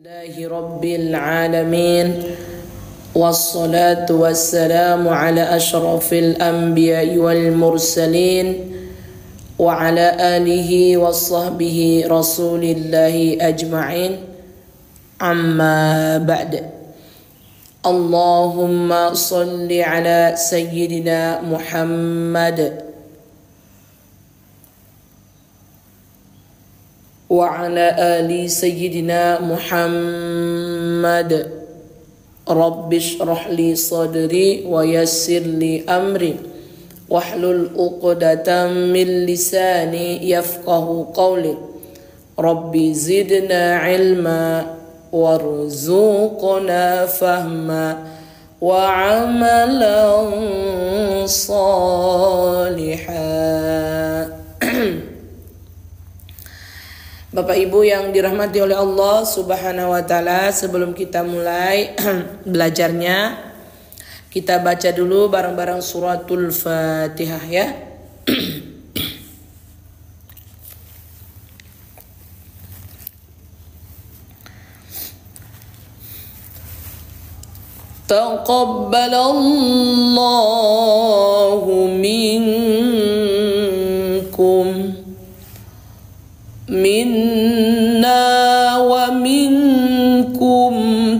لله رب العالمين والصلاة والسلام على أشرف الأنبياء والمرسلين وعلى آله وصحبه رسول الله أجمعين أما بعد اللهم صل على سيدنا محمد وعلى آل سيدنا محمد رب اشرح لي صدري ويسر لي أمري واحلل عقدة من لساني يفقه قولي ربي زدنا علما وارزقنا فهما وعملا صالحا. Bapak Ibu yang dirahmati oleh Allah Subhanahu wa taala, sebelum kita mulai belajarnya, kita baca dulu bareng-bareng suratul Fatihah ya. Taqabbalallahu minkum minna wa minkum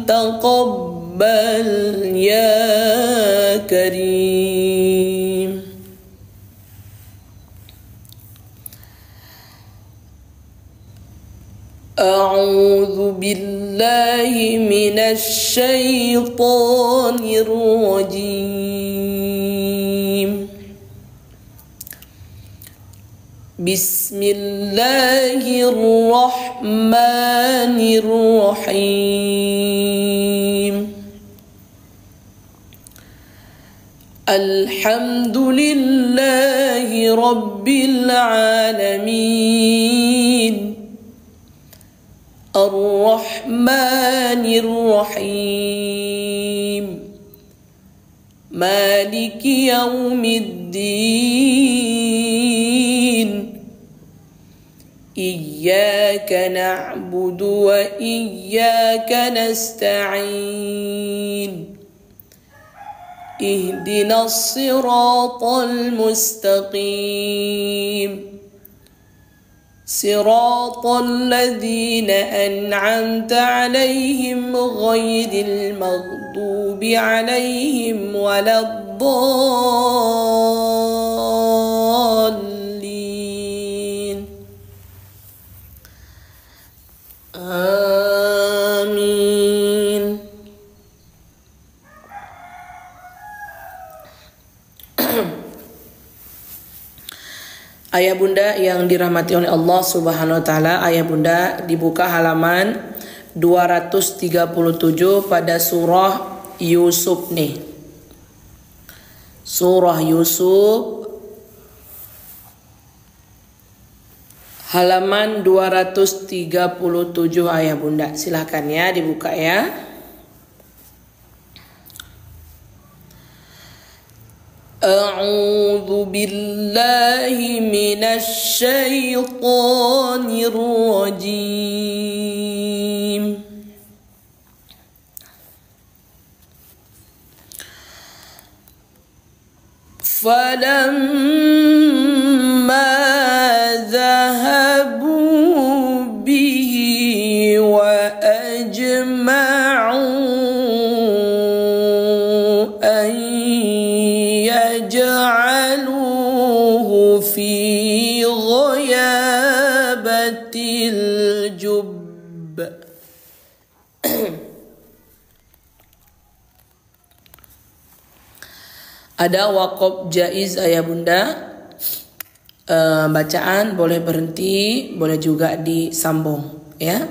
taqabbal ya karim. A'udzu billahi minasy syaithanir rajim. Bismillahirrahmanirrahim. Alhamdulillahi rabbil alamin. Ar-Rahmanir-Rahim. Maliki yaumiddin. Iyyaka na'budu wa iyyaka nasta'in. Ihdinas siratal mustaqim. Siratal ladzina an'amta 'alaihim ghairil maghdubi 'alaihim waladdallin. Amin. Ayah bunda yang dirahmati oleh Allah Subhanahu wa taala, ayah bunda dibuka halaman 237 pada surah Yusuf nih. Surah Yusuf halaman 237 ayah bunda. Silahkan ya dibuka ya. A'udzu billahi minasy syaithanir rajim. Falamma dhahabu bihi wa ajma'u an yaj'aluhu fi ghayabatil jubb. Ada waqaf jaiz ayah bunda. Bacaan boleh berhenti, boleh juga disambung ya.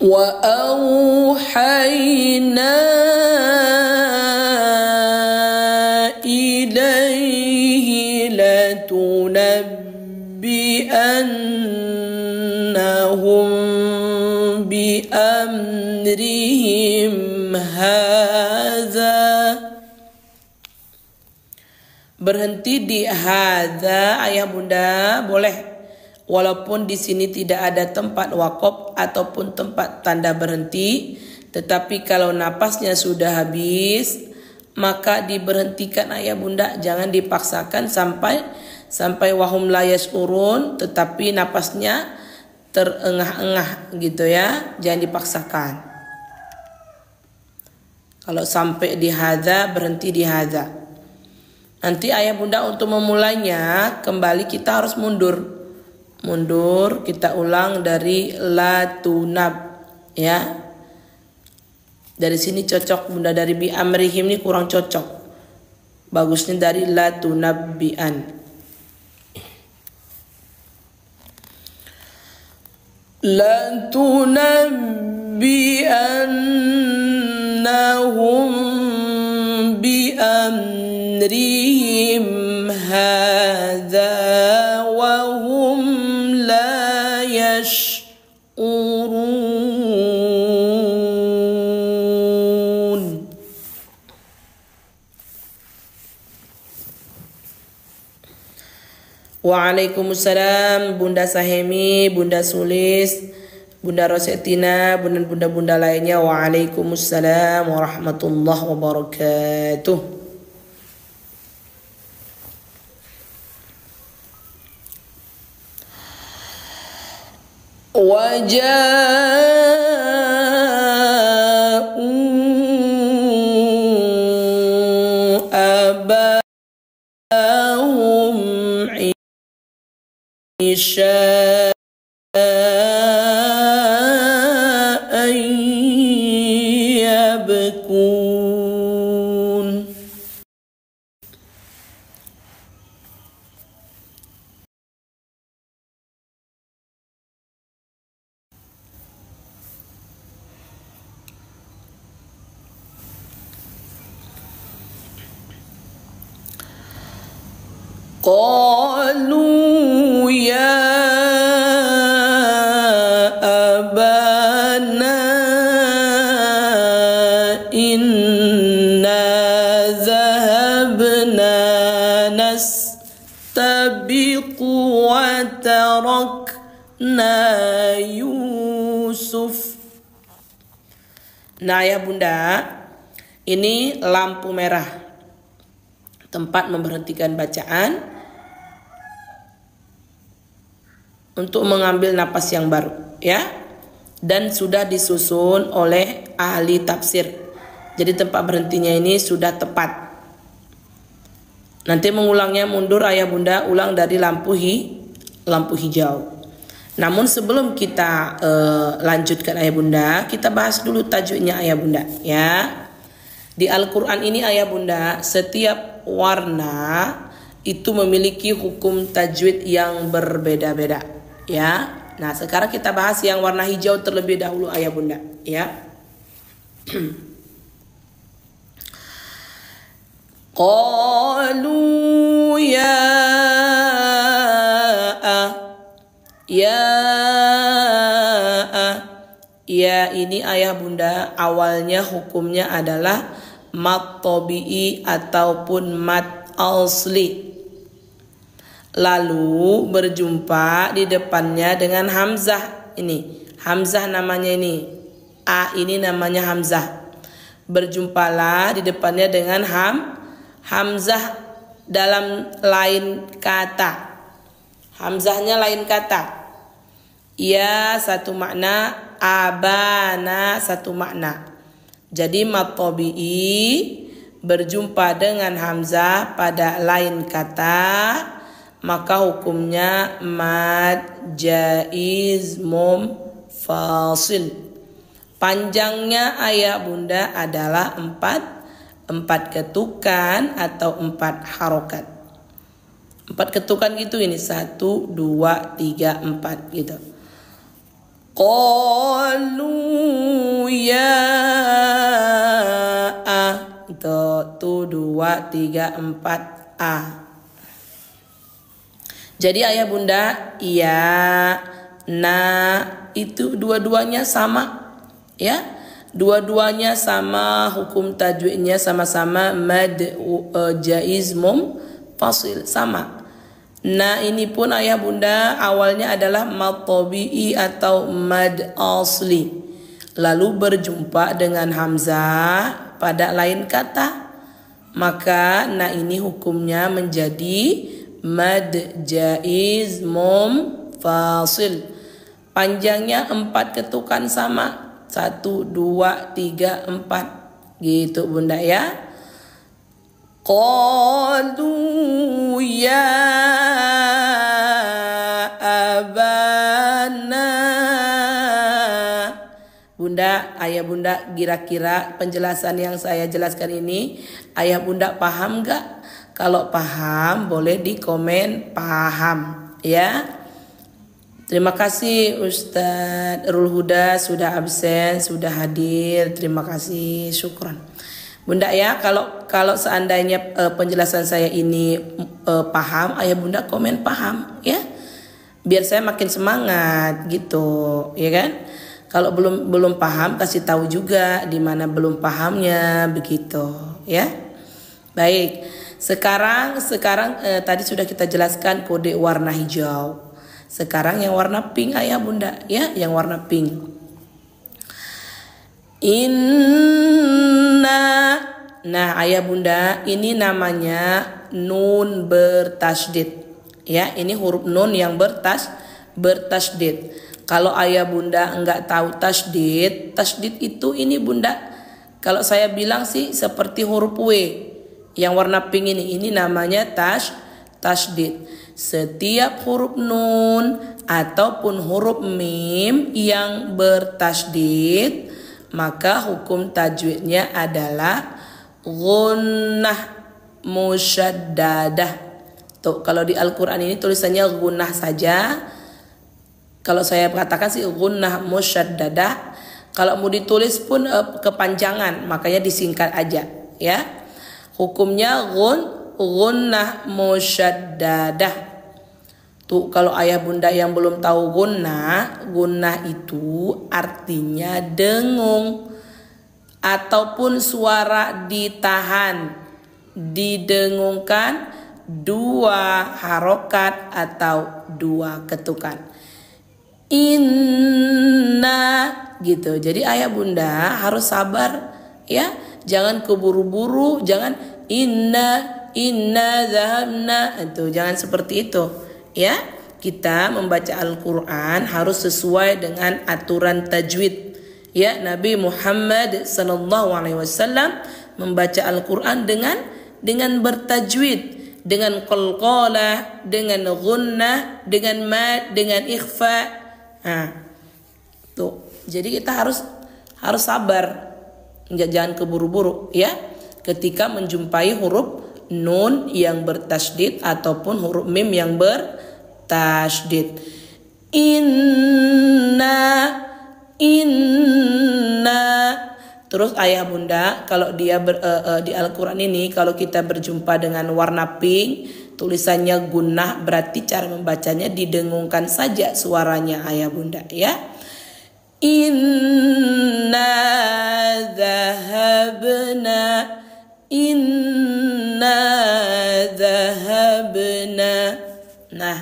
Wa auhayna ilaihi latunabbi'annahum bi amrihim hadza. Berhenti di hadza ayah bunda boleh Walaupun di sini tidak ada tempat wakaf ataupun tempat tanda berhenti, tetapi kalau napasnya sudah habis, maka diberhentikan ayah bunda, jangan dipaksakan sampai wahum la yash'urun, tetapi napasnya terengah-engah gitu ya, jangan dipaksakan. Kalau sampai di hadza, berhenti di hadza. Nanti ayah bunda untuk memulainya kembali kita harus mundur, kita ulang dari la tunab ya. Dari sini cocok bunda, dari bi amrihim ini kurang cocok, bagusnya dari la tunabbian. La tunabbiannahum bi amrihim hadza wa hum la yash'urun. Waalaikumsalam Bunda Sahemi, Bunda Sulis, Bunda Rosetina, bunda-bunda lainnya. Waalaikumsalam warahmatullahi wabarakatuh. Waja'u abahum isya'an yabkun. Qalu ya abana inna zahabna nastabiqu wa tarakna Yusuf. Nah ya bunda, ini lampu merah, tempat memberhentikan bacaan untuk mengambil napas yang baru ya, dan sudah disusun oleh ahli tafsir. Jadi tempat berhentinya ini sudah tepat. Nanti mengulangnya mundur ayah bunda, ulang dari lampu hijau. Namun sebelum kita lanjutkan ayah bunda, kita bahas dulu tajwidnya ayah bunda ya. Di Al-Quran ini ayah bunda, setiap warna itu memiliki hukum tajwid yang berbeda-beda ya. Nah sekarang kita bahas yang warna hijau terlebih dahulu ayah bunda ya. Qalu ya ini ayah bunda awalnya hukumnya adalah mat tabi'i ataupun mat asli, lalu berjumpa di depannya dengan hamzah. Ini hamzah namanya, ini a ini namanya hamzah. Berjumpalah di depannya dengan hamzah dalam lain kata. Hamzahnya lain kata. Ya satu makna, abana satu makna. Jadi mat tabi'i berjumpa dengan hamzah pada lain kata, maka hukumnya mad jaiz fasil. Panjangnya ayah bunda adalah 4 ketukan atau 4 harokat. 4 ketukan gitu, ini 1, 2, 3, 4 gitu. Qalu ya itu 1, 2, 3, 4 Jadi ayah bunda, iya, itu dua-duanya sama ya. Dua-duanya sama, hukum tajwidnya sama-sama mad jaiz fasil sama. Nah ini pun ayah bunda awalnya adalah mad tabi'i atau mad asli, lalu berjumpa dengan hamzah pada lain kata, maka na ini hukumnya menjadi mad jaiz munfasil. Panjangnya 4 ketukan sama, 1, 2, 3, 4 gitu bunda ya. Qalu ya abana. Bunda, ayah bunda, kira-kira penjelasan yang saya jelaskan ini ayah bunda paham gak? Kalau paham boleh di komen paham ya. Terima kasih Ustadz Rul Huda sudah absen, sudah hadir. Terima kasih, syukron. Bunda ya, kalau seandainya penjelasan saya ini paham, ayah bunda komen paham ya. Biar saya makin semangat gitu, ya kan? Kalau belum paham kasih tahu juga di mana belum pahamnya begitu, ya. Baik. Sekarang tadi sudah kita jelaskan kode warna hijau. Sekarang yang warna pink ayah bunda ya, yang warna pink. Nah ayah bunda ini namanya nun bertasydid ya, ini huruf nun yang bertasydid. Kalau ayah bunda enggak tahu tasydid itu ini bunda, kalau saya bilang sih seperti huruf W yang warna pink ini namanya tasydid. Setiap huruf nun ataupun huruf mim yang bertasydid, maka hukum tajwidnya adalah gunnah musyaddadah. Tuh, kalau di Al-Quran ini tulisannya gunnah saja. Kalau saya katakan sih gunnah musyaddadah. Kalau mau ditulis pun kepanjangan, makanya disingkat aja ya. Hukumnya gunnah musyaddadah. Tuh kalau ayah bunda yang belum tahu gunnah itu artinya dengung ataupun suara ditahan, didengungkan 2 harokat atau 2 ketukan. Inna gitu. Jadi ayah bunda harus sabar ya, jangan keburu-buru, jangan inna zahabna, itu jangan seperti itu. Ya, kita membaca Al-Quran harus sesuai dengan aturan tajwid. Ya, Nabi Muhammad SAW membaca Al-Quran dengan bertajwid, dengan qalqalah, dengan gunnah, dengan mad, dengan ikhfa. Nah, tuh. Jadi kita harus sabar, jangan keburu-buru ya. Ketika menjumpai huruf nun yang bertasydid ataupun huruf mim yang bertasydid. Inna. Terus ayah bunda, kalau dia di Al-Quran ini kalau kita berjumpa dengan warna pink, tulisannya gunnah, berarti cara membacanya didengungkan saja suaranya ayah bunda ya. Inna dhahabna. Nah,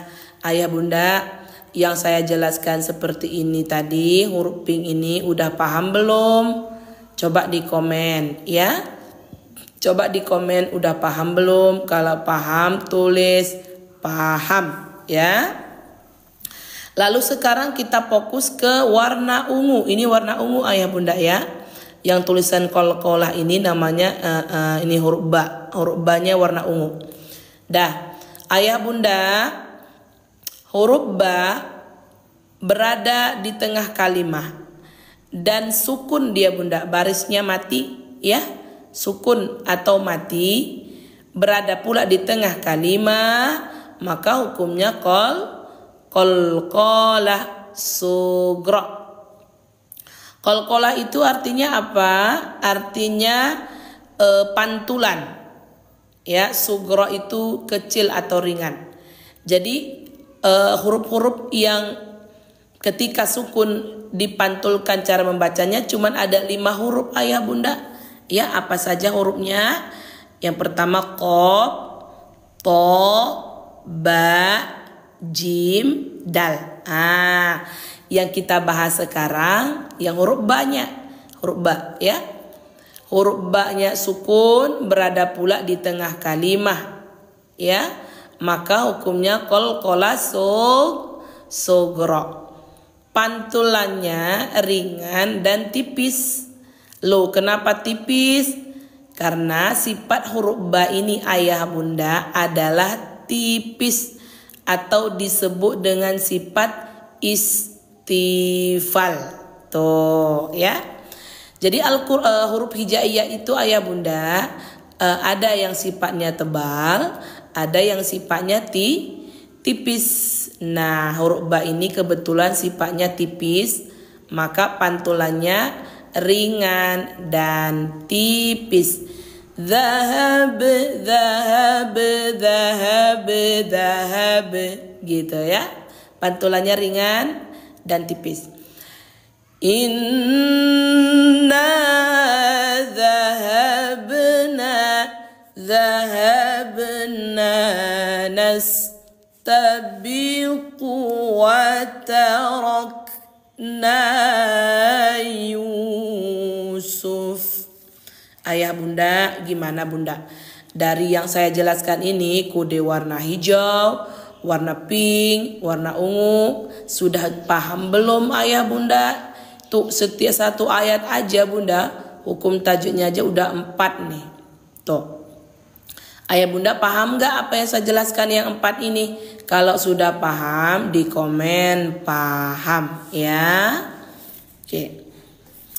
ayah bunda, yang saya jelaskan seperti ini tadi, huruf pink ini udah paham belum? Coba di komen ya. Coba di komen udah paham belum? Kalau paham tulis paham ya. Lalu sekarang kita fokus ke warna ungu. Ini warna ungu ayah bunda ya. Yang tulisan qalqalah ini namanya ini huruf ba. Huruf ba-nya warna ungu. Dah, ayah bunda, huruf ba berada di tengah kalimah dan sukun dia bunda, barisnya mati ya. Sukun atau mati berada pula di tengah kalimah, maka hukumnya qalqalah sugra. Qalqalah itu artinya apa? Artinya pantulan. Ya, sugra itu kecil atau ringan. Jadi huruf-huruf yang ketika sukun dipantulkan cara membacanya cuman ada 5 huruf ayah bunda. Ya, apa saja hurufnya? Yang pertama qaf, ta, ba, jim, dal. Yang kita bahas sekarang yang huruf ba-nya, huruf ba ya. Huruf ba-nya sukun berada pula di tengah kalimah ya. Maka hukumnya qalqalah sugro. Pantulannya ringan dan tipis. Loh, kenapa tipis? Karena sifat huruf ba ini ayah bunda adalah tipis atau disebut dengan sifat istifal. Tuh ya. Jadi huruf hijaiyah itu ayah bunda ada yang sifatnya tebal, ada yang sifatnya tipis. Nah, huruf ba ini kebetulan sifatnya tipis, maka pantulannya ringan dan tipis. Zahab, zahab, zahab, zahab, gitu ya. Pantulannya ringan dan tipis. Inna zahabna, zahabna nastabiqu wa tarakna Yusuf. Ayah bunda, gimana bunda? Dari yang saya jelaskan ini, kode warna hijau, warna pink, warna ungu, sudah paham belum ayah bunda? Tuh setiap satu ayat aja bunda, hukum tajwidnya aja udah 4 nih. Tuh. Ayah bunda paham gak apa yang saya jelaskan yang 4 ini? Kalau sudah paham di komen paham ya. Oke.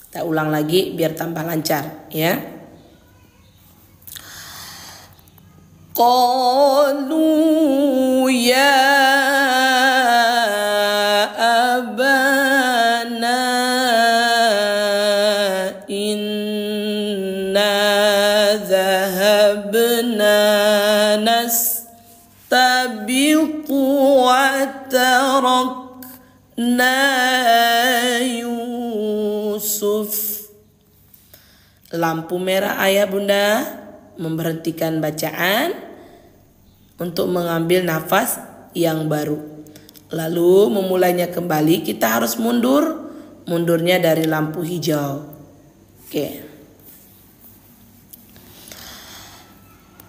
Kita ulang lagi biar tambah lancar ya. Qalu ya abana inna zahabna nastabiqu wa tarakna Yusuf. Lampu merah ayah bunda memberhentikan bacaan untuk mengambil nafas yang baru. Lalu memulainya kembali kita harus mundur. Mundurnya dari lampu hijau. Oke.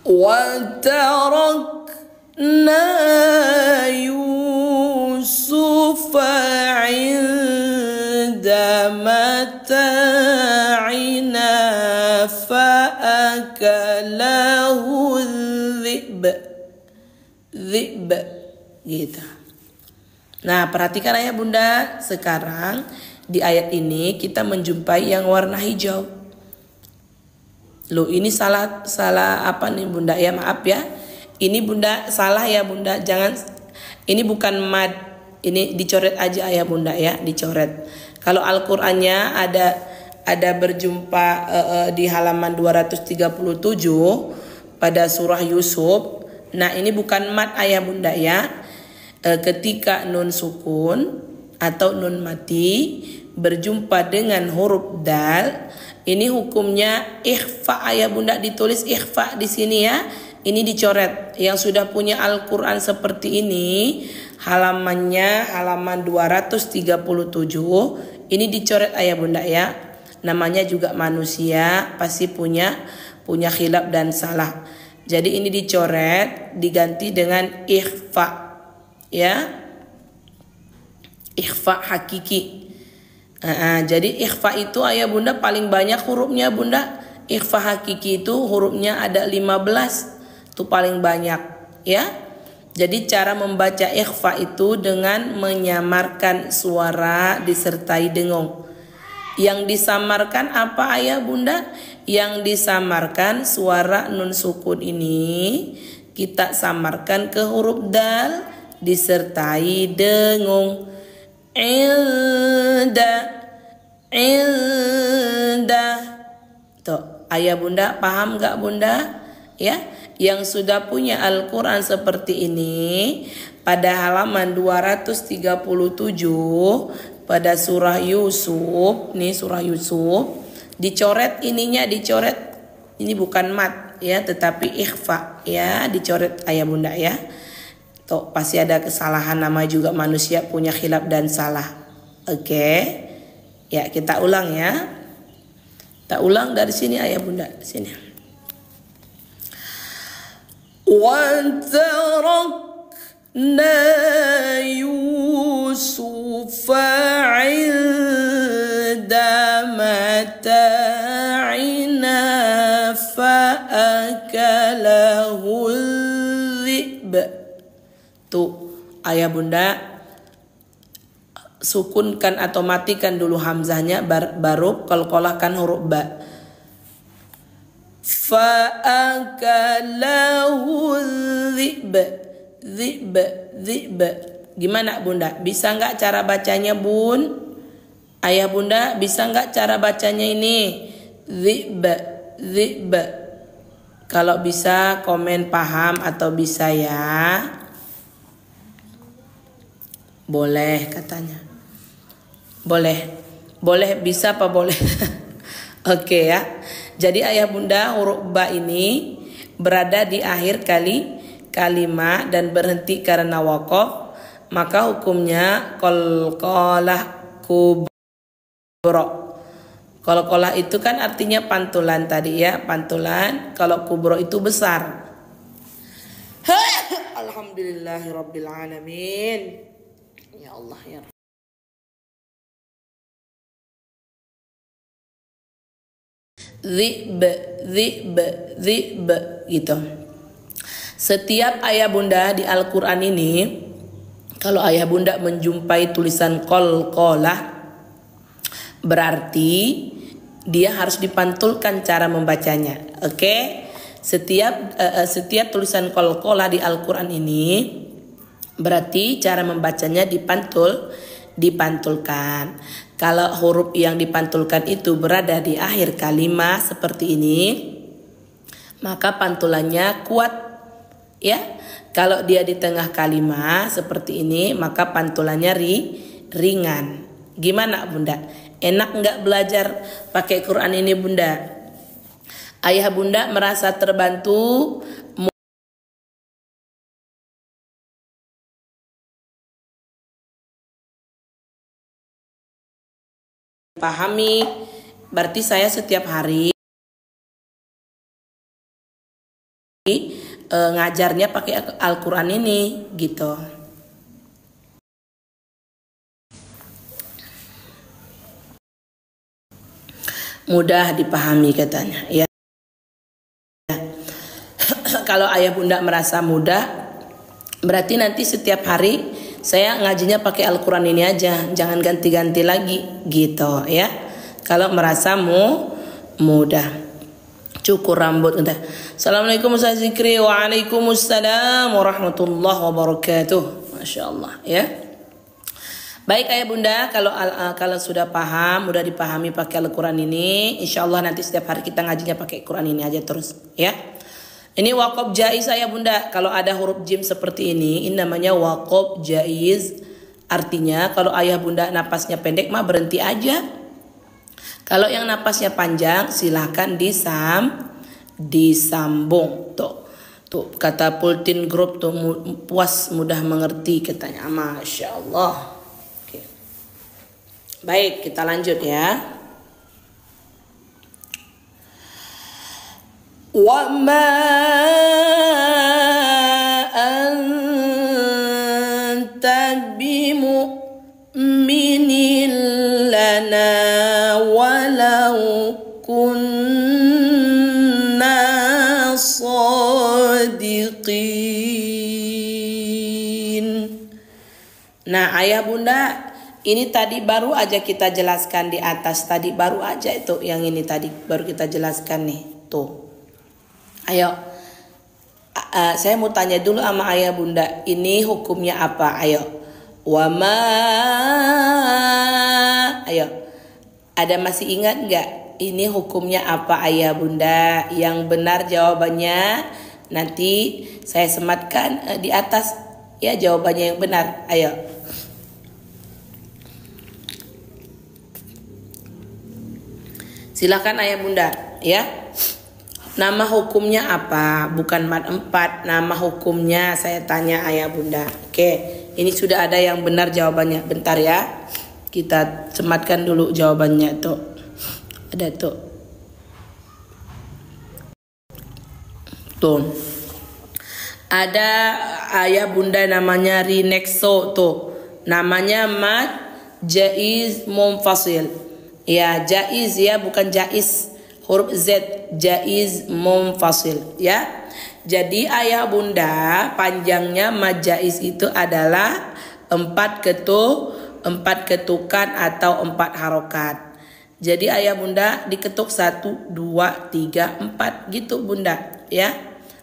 Wa tarakna Yusufa 'inda mata'ina fa'akalahu dhi'b. Dhi'b gitu. Nah, perhatikan ayah bunda, sekarang di ayat ini kita menjumpai yang warna hijau. Loh, ini salah apa nih bunda ya, maaf ya. Ini bunda salah ya bunda, jangan, ini bukan mad, ini dicoret aja ayah bunda ya, dicoret. Kalau Al-Qur'annya ada berjumpa di halaman 237 pada surah Yusuf. Nah, ini bukan mad ayah bunda ya. Ketika nun sukun atau nun mati berjumpa dengan huruf dal, ini hukumnya ikhfa ayah bunda, ditulis ikhfa di sini ya. Ini dicoret. Yang sudah punya Al-Qur'an seperti ini, halamannya halaman 237, ini dicoret ayah bunda ya. Namanya juga manusia, pasti punya khilaf dan salah. Jadi ini dicoret, diganti dengan ikhfa ya, ikhfa hakiki. Jadi ikhfa itu ayah bunda paling banyak hurufnya bunda. Ikhfa hakiki itu hurufnya ada 15, itu paling banyak ya. Jadi cara membaca ikhfa itu dengan menyamarkan suara disertai dengung. Yang disamarkan apa ayah bunda? Yang disamarkan suara nun sukun ini kita samarkan ke huruf dal disertai dengung. Ilda. Tuh, ayah bunda paham gak bunda? Ya, yang sudah punya Al-Qur'an seperti ini pada halaman 237 pada surah Yusuf, nih surah Yusuf, dicoret ininya, dicoret. Ini bukan mat ya, tetapi ikhfa ya, dicoret ayah bunda ya. Tuh, pasti ada kesalahan, nama juga manusia punya khilaf dan salah. Oke. Ya, kita ulang ya. Kita ulang dari sini ayah bunda, sini. Wa tarakna Yusufa 'inda mata'ina fa'akalahu dhi'b. Tuh, ayah bunda sukunkan atau matikan dulu hamzahnya, baru qalqalahkan huruf ba. Fa'akalahu dhi'b. Dhi'b, dhi'b. Gimana bunda? Bisa nggak cara bacanya bun? Ayah bunda bisa nggak cara bacanya ini? Dhi'b, dhi'b. Kalau bisa komen paham atau bisa ya. Boleh katanya. Boleh. Boleh bisa apa boleh? Oke ya. Jadi ayah bunda huruf ba ini berada di akhir kalimat dan berhenti karena waqaf, maka hukumnya qalqalah kubro. Qalqalah itu kan artinya pantulan tadi ya, pantulan. Kalau kubro itu besar. Alhamdulillahirabbil alamin. Ya Allah ya. Dhi'b, dhi'b, dhi'b gitu. Setiap ayah bunda di Al-Quran ini, kalau ayah bunda menjumpai tulisan qalqalah, berarti dia harus dipantulkan cara membacanya. Oke? Setiap tulisan qalqalah di Al-Quran ini berarti cara membacanya dipantulkan. Kalau huruf yang dipantulkan itu berada di akhir kalimat seperti ini, maka pantulannya kuat ya. Kalau dia di tengah kalimat seperti ini, maka pantulannya ringan. Gimana bunda? Enak nggak belajar pakai Quran ini bunda? Ayah bunda merasa terbantu? Pahami, berarti saya setiap hari ngajarnya pakai Al-Quran ini gitu. Mudah dipahami katanya ya. Kalau ayah bunda merasa mudah, berarti nanti setiap hari saya ngajinya pakai Al-Quran ini aja, jangan ganti-ganti lagi gitu ya. Kalau merasa mudah. Cukur rambut udah. Assalamualaikum Ustaz Zikri. Waalaikumsalam warahmatullahi wabarakatuh. Masya Allah ya. Baik ayah bunda, kalau sudah paham, udah dipahami pakai Al-Quran ini, insya Allah nanti setiap hari kita ngajinya pakai Quran ini aja terus ya. Ini waqaf jaiz ayah bunda. Kalau ada huruf jim seperti ini namanya waqaf jaiz. Artinya kalau ayah bunda napasnya pendek mah berhenti aja. Kalau yang napasnya panjang silahkan disambung. Tuh kata Pultin Group tuh puas mudah mengerti katanya. Masya Allah. Oke. Baik, kita lanjut ya. Wa ma anta bimu'minin lana walau kunna sadiqin. Nah ayah bunda, ini tadi baru aja kita jelaskan di atas. Tadi baru aja itu yang ini tadi baru kita jelaskan nih. Tuh. Ayo, saya mau tanya dulu sama ayah bunda, ini hukumnya apa? Ayo, wama, ayo, ada masih ingat nggak? Ini hukumnya apa ayah bunda? Yang benar jawabannya nanti saya sematkan di atas ya jawabannya yang benar. Ayo. Silakan ayah bunda ya. Nama hukumnya apa? Bukan mat 4. Nama hukumnya saya tanya ayah bunda. Oke, ini sudah ada yang benar jawabannya. Bentar ya. Kita sematkan dulu jawabannya tuh. Ada tuh. Tuh. Ada ayah bunda namanya Rinexo tuh. Namanya mat jaiz munfasil. Ya, jaiz ya, bukan jaiz. Huruf Z, jaiz munfasil ya. Jadi ayah bunda panjangnya mad jaiz itu adalah 4 ketukan atau 4 harokat. Jadi ayah bunda diketuk 1, 2, 3, 4 gitu bunda ya.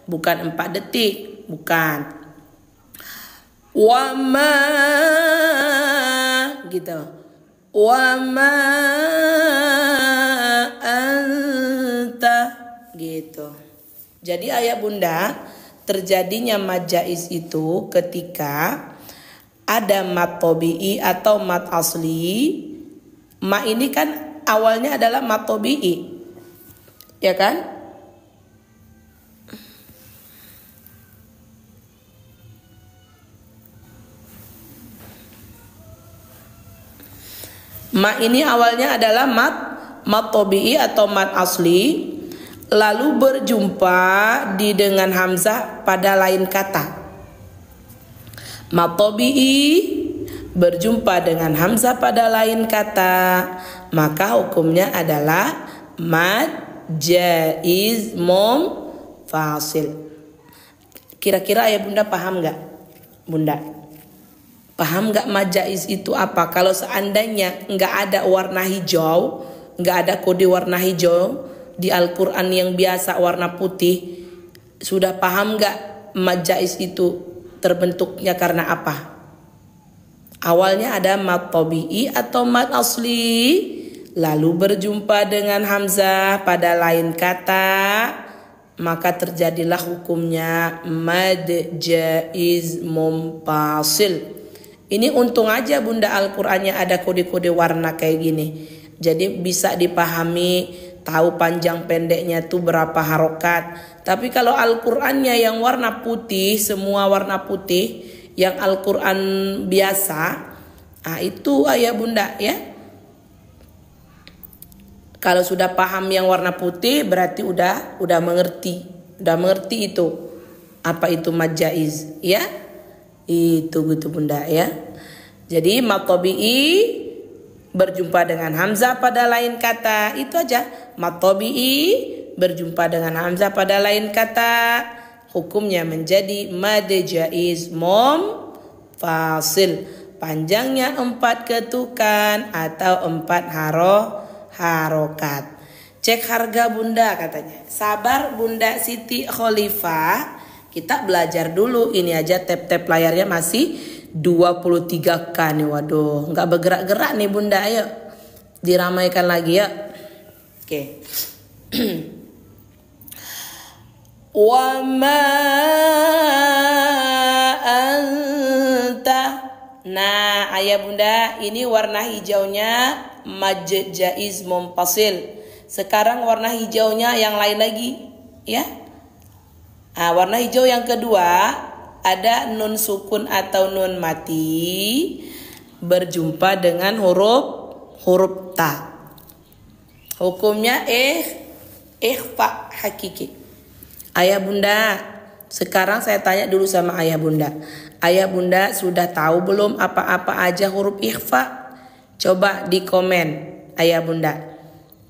Bukan 4 detik, bukan. Wama gitu. Wama gitu. Jadi ayah bunda, terjadinya mad jaiz itu ketika ada mad tabi'i atau mad asli. Ma ini kan awalnya adalah mad tabi'i, ya kan? Ma ini awalnya adalah mad tabi'i atau mad asli, lalu berjumpa dengan hamzah pada lain kata. Mad tabi'i berjumpa dengan hamzah pada lain kata, maka hukumnya adalah mad jaiz munfasil. Kira-kira ayah bunda paham nggak, bunda? Paham nggak mad jaiz itu apa? Kalau seandainya nggak ada warna hijau, nggak ada kode warna hijau di Al-Quran yang biasa warna putih, sudah paham nggak mad jaiz itu terbentuknya karena apa? Awalnya ada mad tabi'i atau mad asli, lalu berjumpa dengan hamzah pada lain kata, maka terjadilah hukumnya mad jaiz munfasil. Ini untung aja bunda Al-Qurannya ada kode-kode warna kayak gini. Jadi bisa dipahami, tahu panjang pendeknya tuh berapa harokat. Tapi kalau Al-Qurannya yang warna putih, semua warna putih, yang Al-Quran biasa, itu ayah bunda ya. Kalau sudah paham yang warna putih berarti udah mengerti itu apa itu mad jaiz ya. Itu gitu bunda ya. Jadi mad tabi'i berjumpa dengan hamzah pada lain kata, itu aja. Mad tabi'i berjumpa dengan hamzah pada lain kata, hukumnya menjadi mad jaiz munfasil. Panjangnya 4 ketukan atau 4 harokat. Cek harga bunda katanya. Sabar bunda Siti Khalifah. Kita belajar dulu. Ini aja tab-tab layarnya masih 23K nih. Waduh, nggak bergerak-gerak nih bunda. Ayo diramaikan lagi ya. Oke. Wa ma anta. Nah ayah bunda, ini warna hijaunya mad jaiz munfasil. Sekarang warna hijaunya yang lain lagi ya. Warna hijau yang kedua ada nun sukun atau nun mati berjumpa dengan huruf ta. Hukumnya ikhfa hakiki. Ayah bunda, sekarang saya tanya dulu sama ayah bunda. Ayah bunda sudah tahu belum apa-apa aja huruf ikhfa? Coba di komen ayah bunda.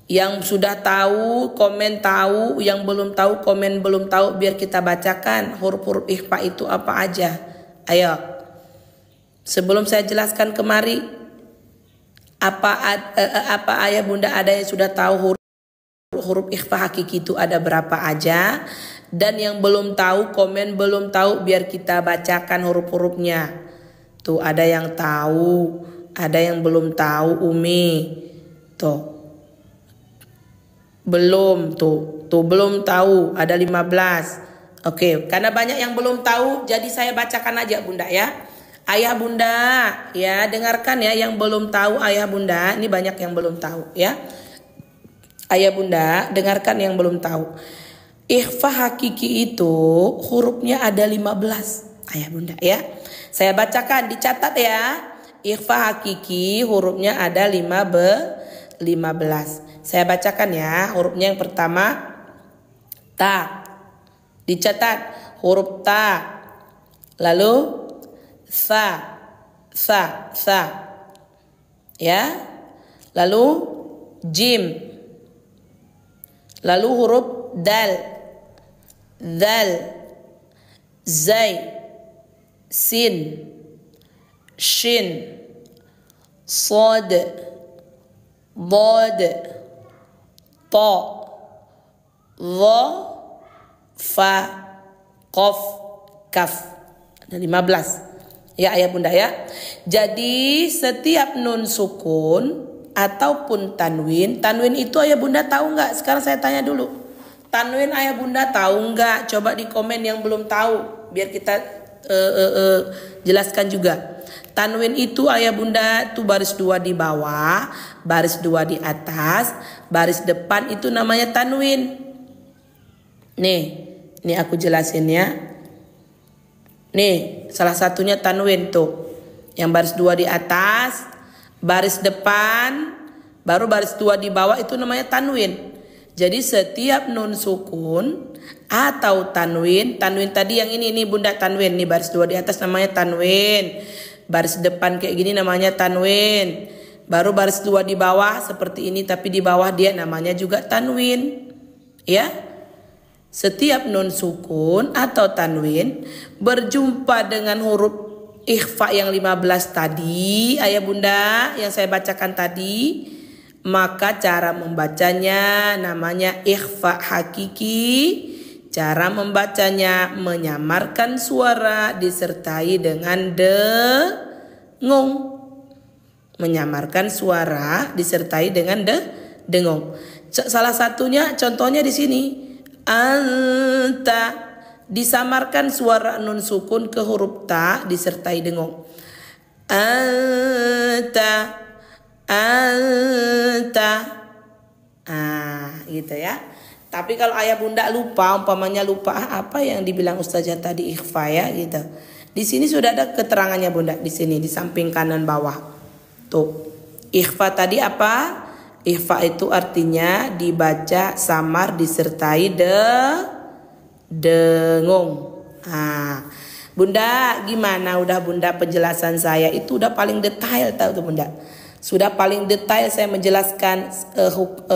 Yang sudah tahu komen tahu, yang belum tahu komen belum tahu, biar kita bacakan huruf-huruf ikhfa itu apa aja. Ayo. Sebelum saya jelaskan kemari, apa ayah bunda ada yang sudah tahu huruf ikhfa hakiki itu ada berapa aja, dan yang belum tahu komen belum tahu, biar kita bacakan huruf-hurufnya. Tuh ada yang tahu, ada yang belum tahu. Umi tuh belum, tuh belum tahu, ada 15. Oke, karena banyak yang belum tahu, jadi saya bacakan aja bunda ya. Ayah bunda ya, dengarkan ya yang belum tahu ayah bunda, ini banyak yang belum tahu ya. Ayah bunda dengarkan yang belum tahu. Ikhfa hakiki itu hurufnya ada 15 ayah bunda ya. Saya bacakan, dicatat ya. Ikhfa hakiki hurufnya ada 15. Saya bacakan ya. Hurufnya yang pertama ta. Dicatat huruf ta. Lalu sa. Ya. Lalu jim. Lalu huruf dal. Zai, sin, shin, sad, dad, ta, dha, fa, qaf, kaf. Ada 15 ya ayah bunda ya. Jadi setiap nun sukun ataupun tanwin itu ayah bunda tahu nggak? Sekarang saya tanya dulu. Tanwin ayah bunda tahu nggak? Coba di komen yang belum tahu, biar kita jelaskan juga. Tanwin itu ayah bunda tuh baris 2 di bawah, baris 2 di atas, baris depan itu namanya tanwin. Nih aku jelasin ya. Nih salah satunya tanwin tuh, yang baris 2 di atas, baris depan, baru baris 2 di bawah itu namanya tanwin. Jadi setiap nun sukun atau tanwin tadi yang ini bunda tanwin, nih baris 2 di atas namanya tanwin, baris depan kayak gini namanya tanwin, baru baris 2 di bawah seperti ini tapi di bawah dia namanya juga tanwin ya. Setiap nun sukun atau tanwin berjumpa dengan huruf ikhfa yang 15 tadi ayah bunda yang saya bacakan tadi, maka cara membacanya namanya ikhfa hakiki. Cara membacanya menyamarkan suara disertai dengan dengung. Menyamarkan suara disertai dengan dengung. Salah satunya contohnya di sini. Anta, disamarkan suara nun sukun ke huruf ta disertai dengung. Anta. Gitu ya. Tapi kalau ayah bunda lupa, umpamanya lupa apa yang dibilang ustazah tadi ikhfa ya gitu. Di sini sudah ada keterangannya bunda, di sini di samping kanan bawah. Tuh. Ikhfa tadi apa? Ikhfa itu artinya dibaca samar disertai dengung. Bunda gimana? Udah bunda penjelasan saya itu udah paling detail tahu tuh bunda. Sudah paling detail saya menjelaskan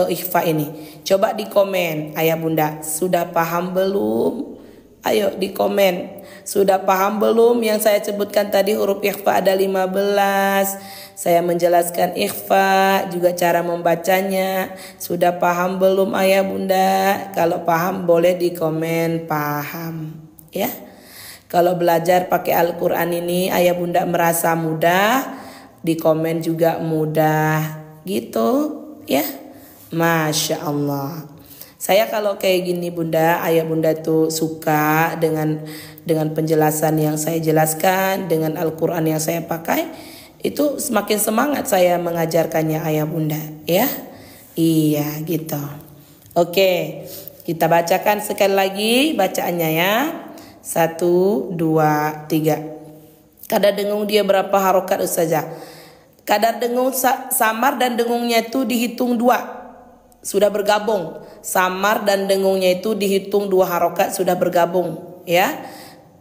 ikhfa ini. Coba di komen ayah bunda, sudah paham belum? Ayo di komen. Sudah paham belum yang saya sebutkan tadi huruf ikhfa ada 15. Saya menjelaskan ikhfa juga cara membacanya. Sudah paham belum ayah bunda? Kalau paham boleh di komen paham ya. Kalau belajar pakai Al-Quran ini ayah bunda merasa mudah, di komen juga mudah gitu ya. Masya Allah. Saya kalau kayak gini bunda, ayah bunda tuh suka dengan penjelasan yang saya jelaskan, dengan Al-Quran yang saya pakai, itu semakin semangat saya mengajarkannya ayah bunda ya. Iya gitu. Oke, kita bacakan sekali lagi bacaannya ya. 1, 2, 3. Kadar dengung dia berapa harokat ustazah? Kadar dengung samar dan dengungnya itu dihitung 2. Sudah bergabung. Samar dan dengungnya itu dihitung 2 harokat sudah bergabung ya.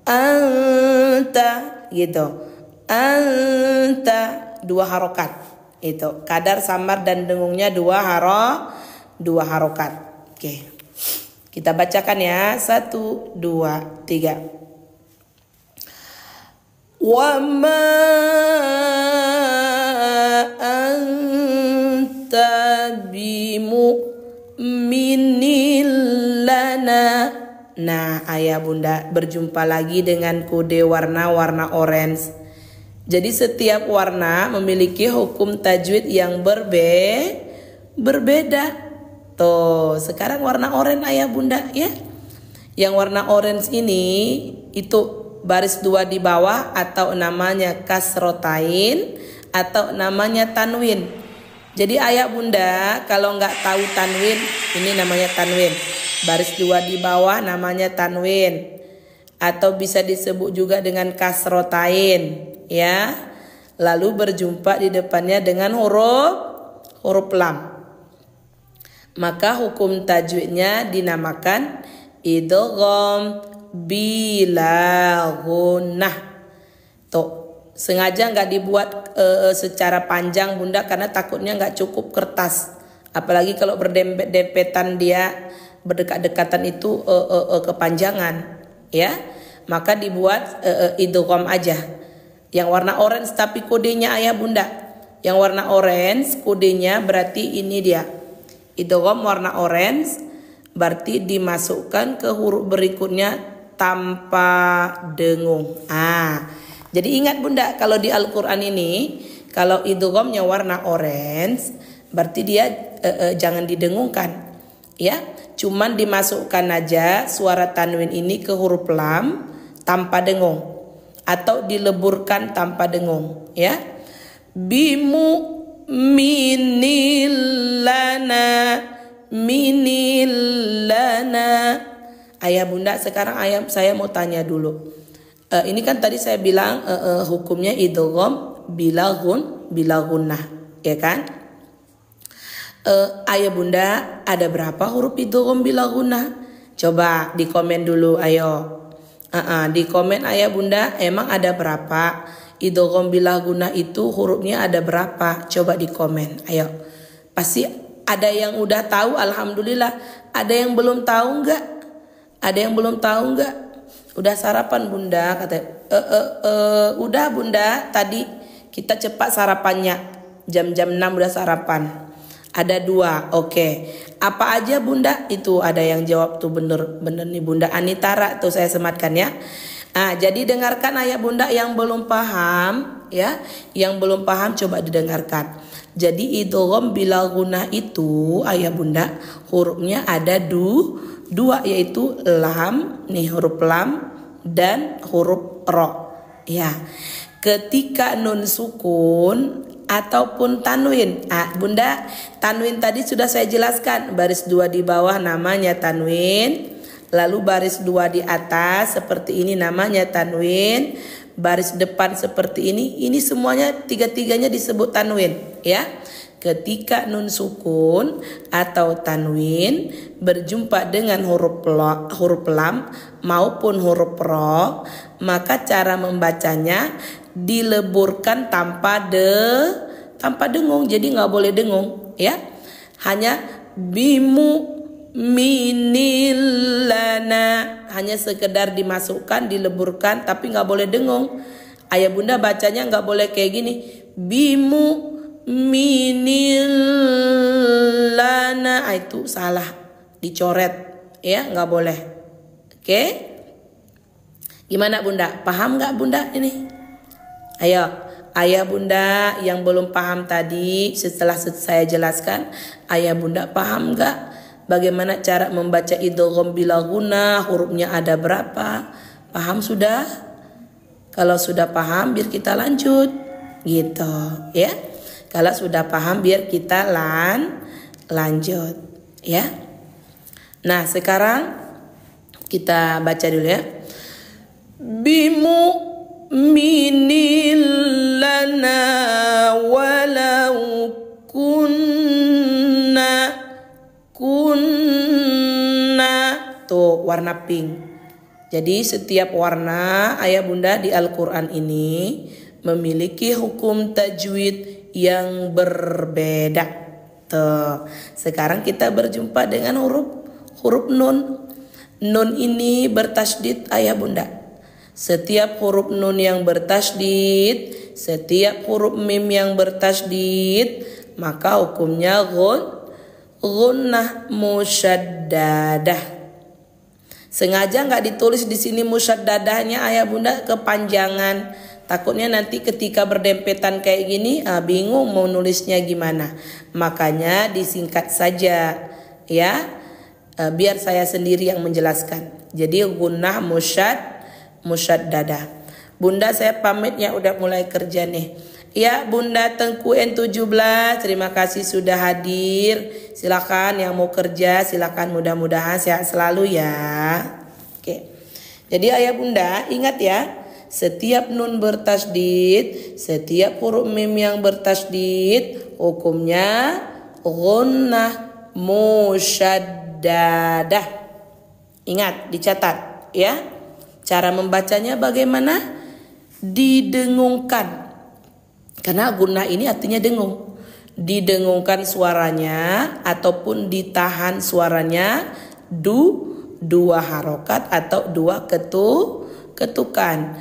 Anta gitu. Anta 2 harokat. Itu kadar samar dan dengungnya 2 harokat. Oke. Kita bacakan ya. 1, 2, 3. Wa ma anta bimu'minin lana. Nah ayah bunda berjumpa lagi dengan kode warna-warna orange. Jadi setiap warna memiliki hukum tajwid yang berbeda. Tuh sekarang warna orange ayah bunda ya. Yang warna orange ini itu baris 2 di bawah atau namanya kasrotain atau namanya tanwin. Jadi ayah bunda kalau nggak tahu tanwin, ini namanya tanwin. Baris 2 di bawah namanya tanwin. Atau bisa disebut juga dengan kasrotain, ya. Lalu berjumpa di depannya dengan huruf lam. Maka hukum tajwidnya dinamakan idgham bila gunnah. Tuh. Sengaja nggak dibuat secara panjang bunda karena takutnya nggak cukup kertas, apalagi kalau berdempet-dempetan dia berdekat-dekatan itu kepanjangan, ya. Maka dibuat idgham aja yang warna orange, tapi kodenya ayah bunda yang warna orange, kodenya berarti ini dia idgham warna orange, berarti dimasukkan ke huruf berikutnya tanpa dengung. Jadi ingat bunda, kalau di Al-Quran ini, kalau idghamnya warna orange, berarti dia jangan didengungkan, ya. Cuman dimasukkan aja suara tanwin ini ke huruf lam tanpa dengung, atau dileburkan tanpa dengung, ya. Bimu minilana. Ayah bunda, sekarang saya mau tanya dulu. Ini kan tadi saya bilang hukumnya idgham bila gunnah, ya kan? Ayah bunda, ada berapa huruf idgham bila gunnah? Coba di komen dulu, ayo. Di komen ayah bunda, emang ada berapa idgham bila gunnah itu hurufnya ada berapa? Coba di komen, ayo. Pasti ada yang udah tahu, alhamdulillah. Ada yang belum tahu enggak? Ada yang belum tahu enggak? Udah sarapan bunda, katanya. Udah bunda, tadi kita cepat sarapannya. Jam-jam 6 udah sarapan. Ada 2, oke. Apa aja bunda? Itu ada yang jawab tuh bener nih bunda Anitara tuh saya sematkan ya. Jadi dengarkan ayah bunda yang belum paham, ya. Yang belum paham coba didengarkan. Jadi idgham bila gunnah itu ayah bunda hurufnya ada dua, yaitu lam, nih huruf lam dan huruf ro, ya. Ketika nun sukun ataupun tanwin, bunda, tanwin tadi sudah saya jelaskan, baris 2 di bawah namanya tanwin, lalu baris 2 di atas seperti ini namanya tanwin, baris depan seperti ini semuanya tiga-tiganya disebut tanwin, ya. Ketika nun sukun atau tanwin berjumpa dengan huruf lam maupun huruf ro, maka cara membacanya dileburkan tanpa dengung. Jadi nggak boleh dengung, ya. Hanya bimu minilana, hanya sekedar dimasukkan, dileburkan, tapi nggak boleh dengung. Ayah bunda bacanya nggak boleh kayak gini, bimu minilana, itu salah, dicoret, ya, nggak boleh. Oke, gimana bunda? Paham nggak bunda ini? Ayo, ayah bunda yang belum paham tadi, setelah saya jelaskan, ayah bunda paham nggak? Bagaimana cara membaca idgham bila gunnah, hurufnya ada berapa? Paham sudah? Kalau sudah paham, biar kita lanjut, gitu, ya. Kalau sudah paham biar kita lanjut, ya. Nah, sekarang kita baca dulu ya. Bimu minilana walau kunna. Tuh warna pink. Jadi setiap warna ayah bunda di Al-Quran ini memiliki hukum tajwid yang berbeda. Tuh, sekarang kita berjumpa dengan huruf nun. Nun ini bertasydid ayah bunda. Setiap huruf nun yang bertasydid, setiap huruf mim yang bertasydid, maka hukumnya gunnah musyaddadah. Sengaja nggak ditulis di sini musyaddadahnya ayah bunda, kepanjangan. Takutnya nanti ketika berdempetan kayak gini bingung mau nulisnya gimana. Makanya disingkat saja, ya. Biar saya sendiri yang menjelaskan. Jadi gunnah musyaddadah. Bunda saya pamit ya, udah mulai kerja nih. Ya, Bunda Tengku N17, terima kasih sudah hadir. Silakan yang mau kerja, silakan, mudah-mudahan sehat selalu ya. Oke. Jadi ayah bunda ingat ya, setiap nun bertasdid, setiap huruf mim yang bertasdid hukumnya gunnah musyaddadah. Ingat, dicatat ya. Cara membacanya bagaimana? Didengungkan. Karena gunnah ini artinya dengung. Didengungkan suaranya ataupun ditahan suaranya dua harokat atau dua ketukan.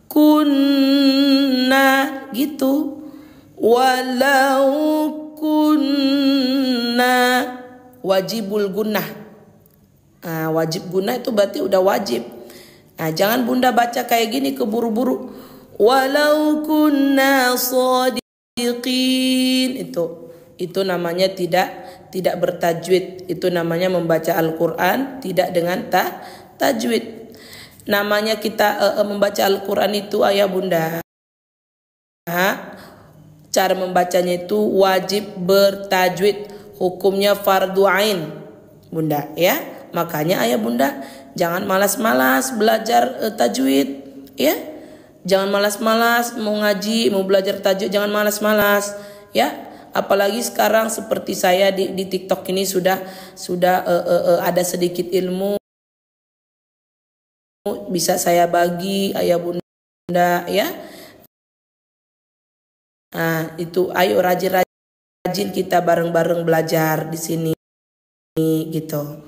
Kunna gitu. Walau kunna wajibul gunnah. Wajib gunnah itu berarti udah wajib. Jangan bunda baca kayak gini keburu-buru. Walau kunna shadiqin, itu namanya tidak bertajwid. Itu namanya membaca Al-Qur'an tidak dengan tajwid. Namanya kita membaca Al-Qur'an itu ayah bunda, cara membacanya itu wajib bertajwid, hukumnya fardu ain bunda ya. Makanya ayah bunda jangan malas-malas belajar tajwid ya. Jangan malas-malas mau ngaji, mau belajar tajwid, jangan malas-malas ya. Apalagi sekarang seperti saya di TikTok ini sudah ada sedikit ilmu bisa saya bagi ayah bunda ya. Itu ayo rajin kita bareng-bareng belajar di sini gitu.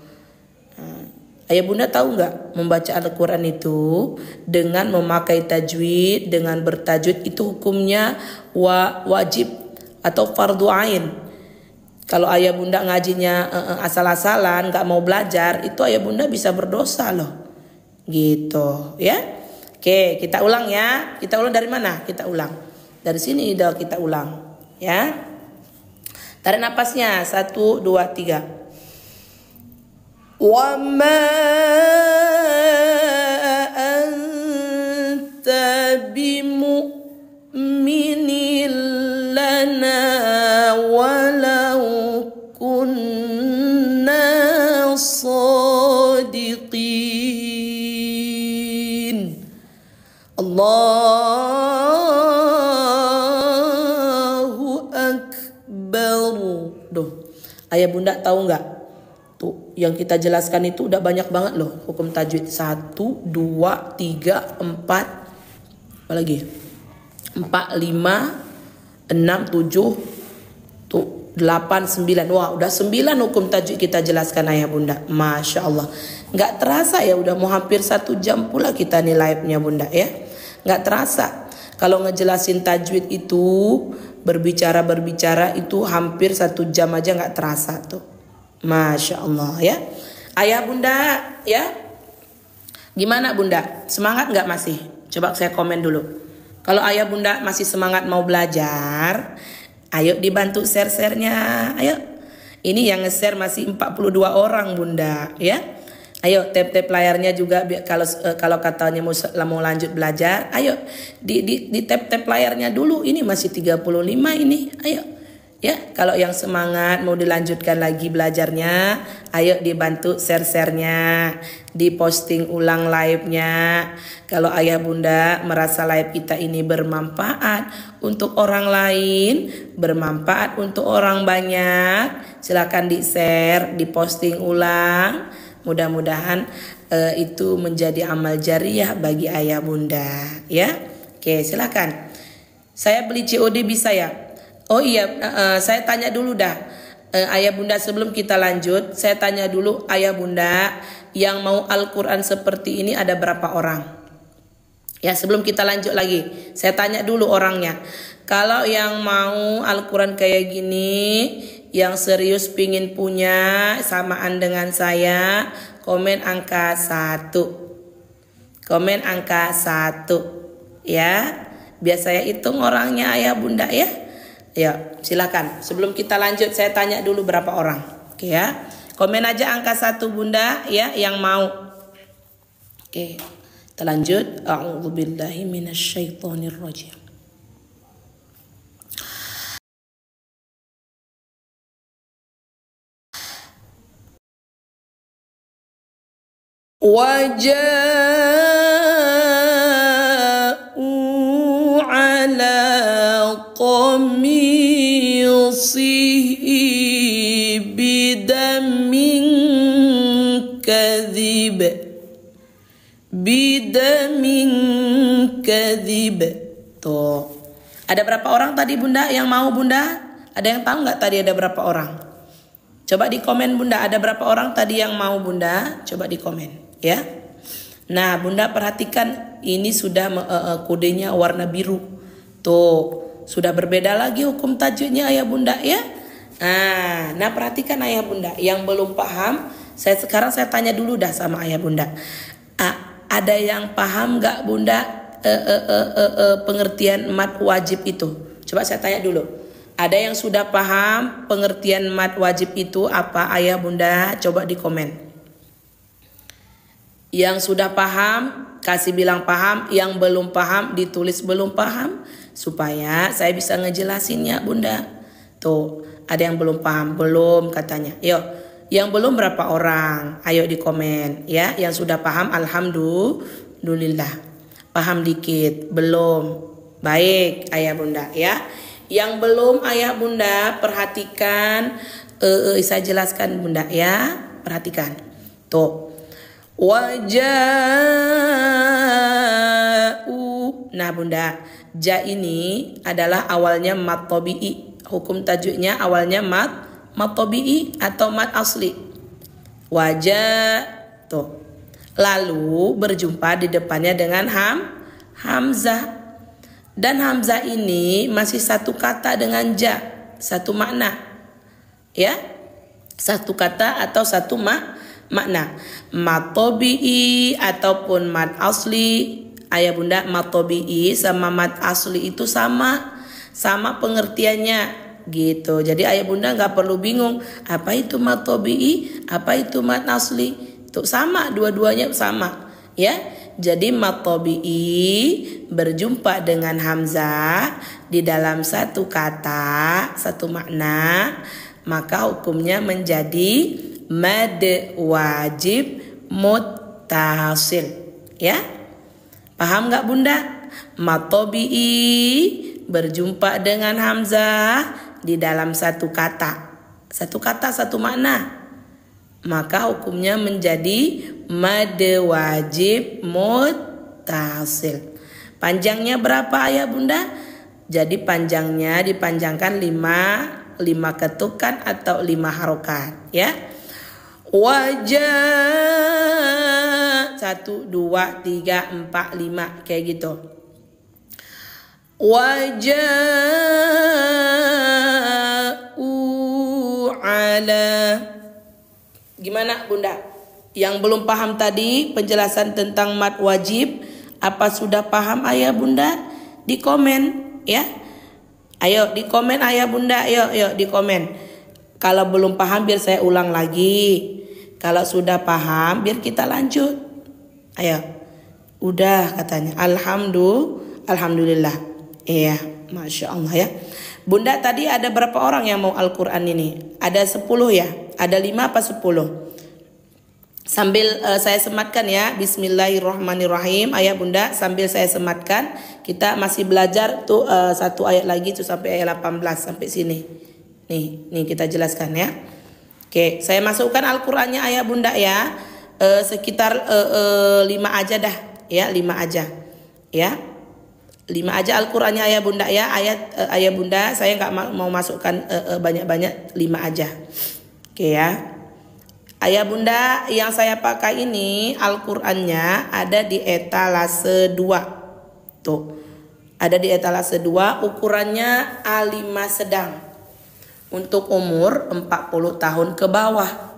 Ayah bunda tahu nggak, membaca Al-Quran itu dengan memakai tajwid, dengan bertajwid itu hukumnya wajib atau fardu ain. Kalau ayah bunda ngajinya asal-asalan, nggak mau belajar, itu ayah bunda bisa berdosa loh. Gitu ya. Oke, kita ulang ya. Kita ulang dari mana? Kita ulang dari sini, dah kita ulang ya. Tarik napasnya 1, 2, 3. Wa ma anta bimu'minin lana walau kunna sadiqin. Allahu Akbar. Ayah bunda tahu nggak? Tuh, yang kita jelaskan itu udah banyak banget loh hukum tajwid. 1, 2, 3, 4, apa lagi? 4, 5, 6, 7, tuh 8, 9. Wah, udah 9 hukum tajwid kita jelaskan ayah bunda. Masya Allah. Nggak terasa ya, udah mau hampir 1 jam pula kita nih live-nya bunda ya. Nggak terasa. Kalau ngejelasin tajwid itu berbicara itu hampir 1 jam aja nggak terasa tuh. Masya Allah ya. Ayah bunda ya, gimana bunda? Semangat nggak masih? Coba saya komen dulu. Kalau ayah bunda masih semangat mau belajar, ayo dibantu share-nya. Ayo. Ini yang nge-share masih 42 orang bunda ya. Ayo tap-tap layarnya juga kalau katanya mau lanjut belajar. Ayo di tap-tap layarnya dulu. Ini masih 35 ini. Ayo. Ya, kalau yang semangat mau dilanjutkan lagi belajarnya, ayo dibantu share-nya, diposting ulang live-nya. Kalau ayah bunda merasa live kita ini bermanfaat untuk orang lain, bermanfaat untuk orang banyak, silakan di-share, diposting ulang. Mudah-mudahan itu menjadi amal jariah bagi ayah bunda, ya. Oke, silakan. Saya beli COD bisa ya? Oh iya, saya tanya dulu dah, ayah bunda sebelum kita lanjut, saya tanya dulu ayah bunda, yang mau Al-Quran seperti ini ada berapa orang? Ya sebelum kita lanjut lagi, saya tanya dulu orangnya. Kalau yang mau Al-Quran kayak gini, yang serius pingin punya samaan dengan saya, komen angka 1. Komen angka 1 ya. Biar saya hitung orangnya ayah bunda ya. Ya, silakan. Sebelum kita lanjut saya tanya dulu berapa orang. Oke ya. Komen aja angka 1 bunda ya yang mau. Oke. Kita lanjut. A'udzubillahi minasyaitonirrajim. waja'u ala qamisihi bidamin kadhib. Bidamin kadhib. Tuh. Ada berapa orang tadi Bunda yang mau Bunda? Ada yang tahu nggak tadi ada berapa orang? Coba di komen Bunda, ada berapa orang tadi yang mau Bunda? Coba di komen ya. Nah Bunda perhatikan ini sudah kodenya warna biru. Tuh sudah berbeda lagi hukum tajwidnya ayah Bunda ya. Nah perhatikan ayah Bunda yang belum paham. Sekarang saya tanya dulu dah sama ayah Bunda. Ada yang paham nggak Bunda pengertian mad wajib itu? Coba saya tanya dulu. Ada yang sudah paham pengertian mad wajib itu apa ayah Bunda? Coba di komen. Yang sudah paham kasih bilang paham, yang belum paham ditulis belum paham supaya saya bisa ngejelasinnya Bunda. Tuh ada yang belum paham, belum katanya. Yuk. Yang belum berapa orang? Ayo di komen ya. Yang sudah paham alhamdulillah. Paham dikit, belum. Baik ayah Bunda ya. Yang belum ayah Bunda perhatikan saya jelaskan Bunda ya. Perhatikan. Tuh. Waja'u. Nah Bunda, ja ini adalah awalnya mad tabi'i. Hukum tajwidnya awalnya mad tabi'i atau mad asli. Wajah tuh. Lalu berjumpa di depannya dengan hamzah. Dan hamzah ini masih satu kata dengan ja, satu makna. Ya. Satu kata atau satu makna. Mad tabi'i ataupun mad asli. Ayah Bunda, mad tabi'i sama mad asli itu sama pengertiannya. Gitu. Jadi ayah Bunda nggak perlu bingung apa itu mad tabi'i, apa itu mad asli. Tuh sama, dua-duanya sama, ya. Jadi mad tabi'i berjumpa dengan hamzah di dalam satu kata, satu makna, maka hukumnya menjadi mad wajib muttasil, ya. Paham nggak Bunda? Mad tabi'i berjumpa dengan hamzah di dalam satu kata, satu makna, maka hukumnya menjadi mad wajib muttasil. Panjangnya berapa ayah Bunda? Jadi panjangnya dipanjangkan 5 ketukan atau 5 harokat ya. Wajah 1, 2, 3, 4, 5 kayak gitu. Waja'u ala. Gimana Bunda? Yang belum paham tadi penjelasan tentang mad wajib, apa sudah paham ayah Bunda? Di komen ya. Ayo di komen ayah Bunda, yuk di komen. Kalau belum paham biar saya ulang lagi. Kalau sudah paham biar kita lanjut. Ayo. Udah katanya. Alhamdulillah. Iya, Masya Allah ya. Bunda tadi ada berapa orang yang mau Al-Quran ini? Ada 10 ya? Ada 5 apa 10? Sambil saya sematkan ya. Bismillahirrahmanirrahim. Ayah Bunda sambil saya sematkan. Kita masih belajar tuh satu ayat lagi tuh sampai ayat 18 sampai sini. Nih kita jelaskan ya. Oke, saya masukkan Al-Qurannya ayah Bunda ya. Sekitar 5 aja dah ya, 5 aja ya. 5 aja Al-Qurannya ayah Bunda ya. Ayah Bunda saya nggak mau masukkan banyak-banyak, 5 aja. Oke ya. Ayah Bunda yang saya pakai ini Al-Qurannya ada di etalase 2. Tuh. Ada di etalase 2, ukurannya A5 sedang. Untuk umur 40 tahun ke bawah.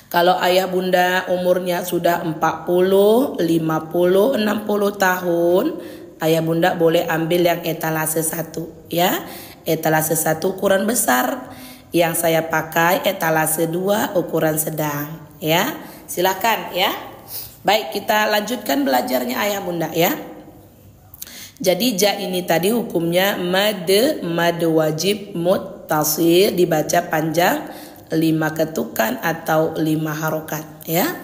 Kalau ayah Bunda umurnya sudah 40, 50, 60 tahun, ayah Bunda boleh ambil yang etalase 1 ya. Etalase 1 ukuran besar. Yang saya pakai etalase 2 ukuran sedang ya. Silakan ya. Baik, kita lanjutkan belajarnya ayah Bunda ya. Jadi ja ini tadi hukumnya mad wajib muttasil, dibaca panjang 5 ketukan atau 5 harokat ya.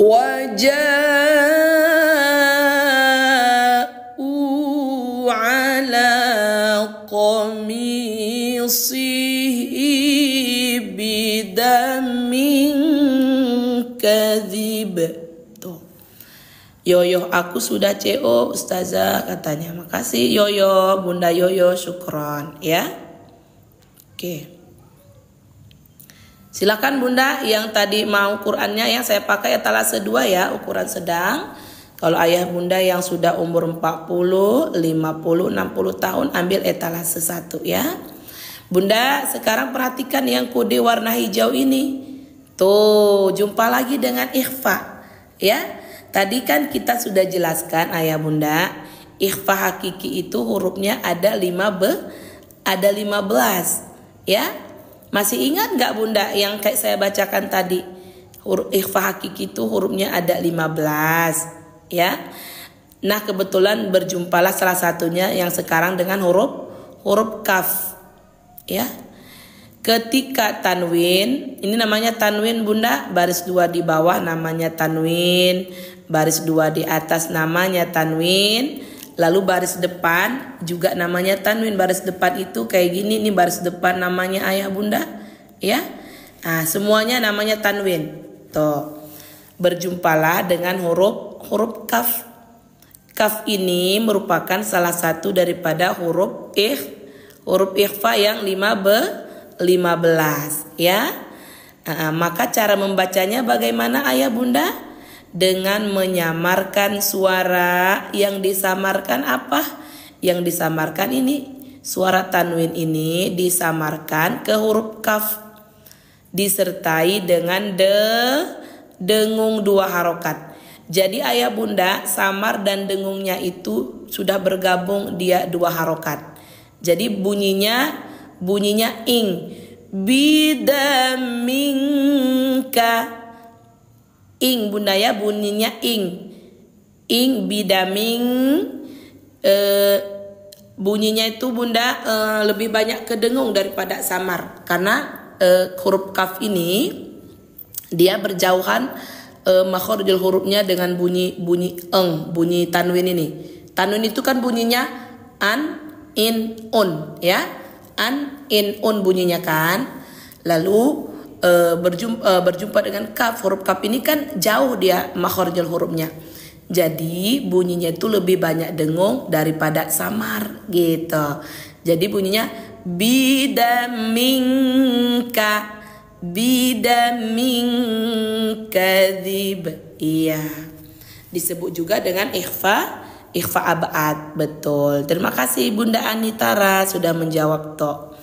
waja'u ala qamisihi bidamin kadzib. Tuh. Yoyo, aku sudah CO Ustazah katanya. Makasih Yoyo, Bunda Yoyo, syukron ya. Oke. Silakan Bunda yang tadi mau Qurannya, yang saya pakai etalase 2 ya, ukuran sedang. Kalau ayah Bunda yang sudah umur 40, 50, 60 tahun ambil etalase 1 ya. Bunda sekarang perhatikan yang kode warna hijau ini. Tuh, jumpa lagi dengan ikhfa ya. Tadi kan kita sudah jelaskan ayah Bunda, ikhfa hakiki itu hurufnya ada 15 ya. Masih ingat nggak Bunda yang kayak saya bacakan tadi? Huruf ikhfa hakiki itu hurufnya ada 15 ya. Nah, kebetulan berjumpalah salah satunya yang sekarang dengan huruf kaf ya. Ketika tanwin, ini namanya tanwin Bunda, baris 2 di bawah namanya tanwin, baris 2 di atas namanya tanwin, lalu baris depan juga namanya tanwin. Baris depan itu kayak gini, ini baris depan namanya ayah Bunda ya. Nah, semuanya namanya tanwin. Tuh. Berjumpalah dengan huruf kaf. Kaf ini merupakan salah satu daripada huruf ikhfa yang 15 ya. Maka cara membacanya bagaimana ayah Bunda? Dengan menyamarkan suara. Yang disamarkan apa? Yang disamarkan ini suara tanwin ini disamarkan ke huruf kaf, disertai dengan dengung 2 harokat. Jadi ayah Bunda, samar dan dengungnya itu sudah bergabung, dia 2 harokat. Jadi bunyinya ing, bidaminka, ing Bunda ya, bunyinya ing bidaming. Bunyinya itu Bunda lebih banyak kedengung daripada samar, karena huruf kaf ini dia berjauhan makhorijul hurufnya dengan bunyi eng, bunyi tanwin ini. Tanwin itu kan bunyinya an, in, un ya. An, in, un bunyinya kan. Lalu berjumpa dengan kaf. Huruf kaf ini kan jauh dia makhorijul hurufnya. Jadi bunyinya itu lebih banyak dengung daripada samar gitu. Jadi bunyinya bidaminka, kadzib. Iya. Disebut juga dengan ikhfa abad. Betul. Terima kasih Bunda Anitara sudah menjawab toh.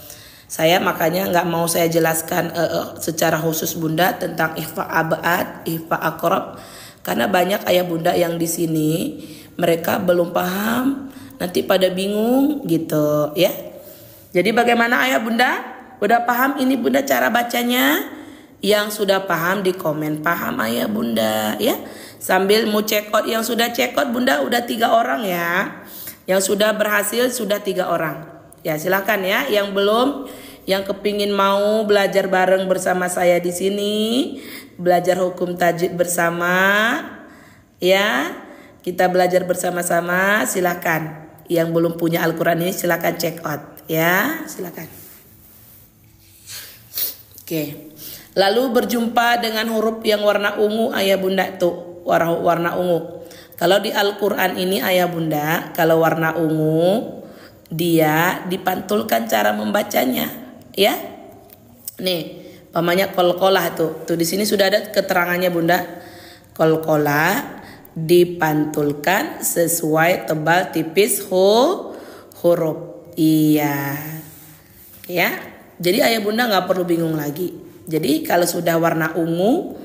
Saya makanya nggak mau saya jelaskan secara khusus Bunda tentang ikhfa abad, ikhfa aqrab, karena banyak ayah Bunda yang di sini mereka belum paham, nanti pada bingung gitu ya. Jadi bagaimana ayah Bunda? Udah paham ini Bunda cara bacanya? Yang sudah paham di komen paham ayah Bunda ya. Sambil mau check out, yang sudah check out Bunda udah 3 orang ya. Yang sudah berhasil sudah 3 orang. Ya silakan ya. Yang belum, yang kepingin mau belajar bareng bersama saya di sini, belajar hukum tajwid bersama ya. Kita belajar bersama-sama, silakan. Yang belum punya Al-Quran ini silakan check out ya, silakan. Oke. Lalu berjumpa dengan huruf yang warna ungu ayah Bunda tuh. Warna ungu. Kalau di Al-Quran ini ayah Bunda, kalau warna ungu dia dipantulkan cara membacanya ya. Nih, pamannya kolkolah tuh. Tuh di sini sudah ada keterangannya Bunda. Kolkolah dipantulkan sesuai tebal tipis huruf. Iya. Ya. Jadi ayah Bunda nggak perlu bingung lagi. Jadi kalau sudah warna ungu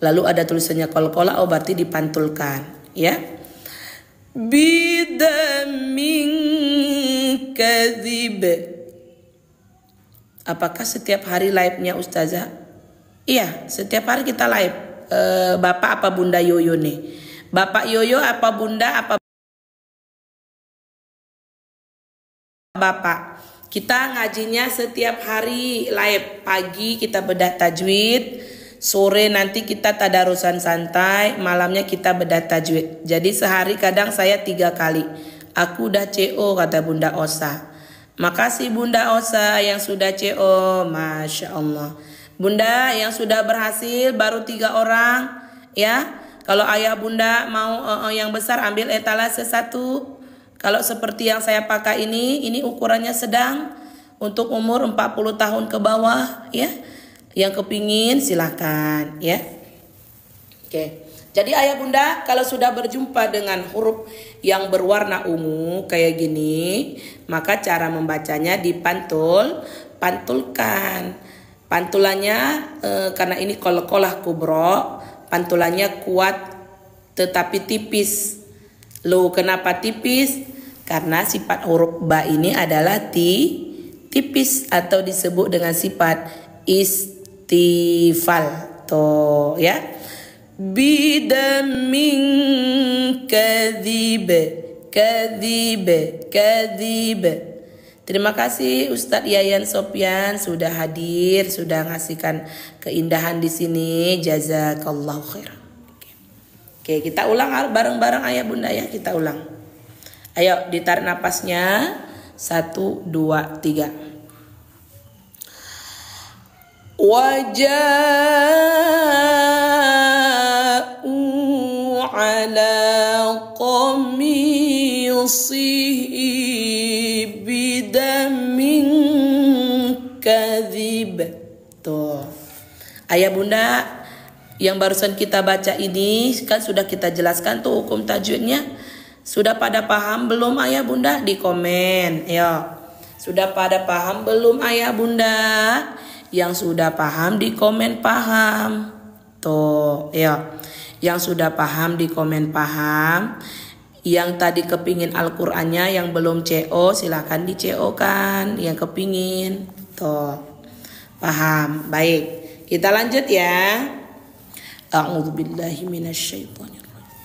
lalu ada tulisannya kolkola, oh berarti dipantulkan ya. Bidamin kadzib. Apakah setiap hari live-nya Ustazah? Iya, setiap hari kita live. Bapak apa Bunda Yoyo nih? Bapak Yoyo apa Bunda apa Bapak? Kita ngajinya setiap hari live. Pagi kita bedah tajwid, Sore nanti kita tadarusan santai, malamnya kita bedah tajwid. Jadi sehari kadang saya 3 kali. Aku udah CO, kata Bunda Osa. Makasih Bunda Osa yang sudah CO, Masya Allah. Bunda yang sudah berhasil baru 3 orang, ya. Kalau ayah bunda mau yang besar ambil etalase 1. Kalau seperti yang saya pakai ini ukurannya sedang untuk umur 40 tahun ke bawah, ya. Yang kepingin silahkan, ya. Oke. Jadi ayah bunda kalau sudah berjumpa dengan huruf yang berwarna ungu kayak gini, maka cara membacanya pantulkan. Pantulannya karena ini qalqalah kubro, pantulannya kuat tetapi tipis. Loh, kenapa tipis? Karena sifat huruf ba ini adalah tipis atau disebut dengan sifat istifal. Tuh, ya. Bidamin kadhib. Terima kasih Ustadz Yayan Sopyan sudah hadir, sudah ngasihkan keindahan di sini. Jazakallahu khairan. Oke, kita ulang bareng-bareng ayah bunda ya, kita ulang. Ayo ditarik napasnya. 1, 2, 3. Waja'u ala qamisihi bidamin kadhib. Tuh. Ayah bunda yang barusan kita baca ini kan sudah kita jelaskan tuh hukum tajwidnya. Sudah pada paham belum ayah bunda? Di komen. Ayo. Sudah pada paham belum ayah bunda? Yang sudah paham di komen paham. Tuh, ya. Yang sudah paham di komen paham. Yang tadi kepingin Al-Qur'annya yang belum CO silahkan di CO kan. Yang kepingin. Tuh. Paham. Baik. Kita lanjut ya. A'udzubillahi minasyaitonir rajim.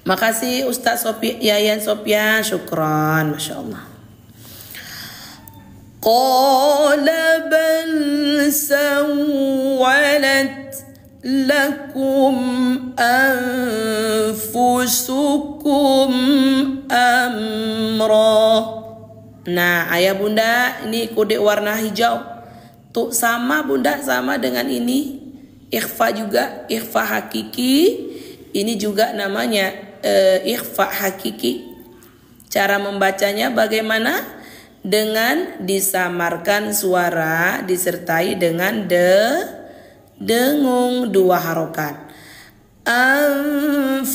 Makasih Ustaz Yayan Sopyan. Syukron. Masya Allah. Qala bal sawwalat lakum anfusukum amra. Nah ayah bunda ini kode warna hijau. Tuh sama bunda sama dengan ini. Ikhfa juga, ikhfa hakiki. Ini juga namanya ikhfa hakiki. Cara membacanya bagaimana? Dengan disamarkan suara disertai dengan dengung 2 harokat. Anfusukum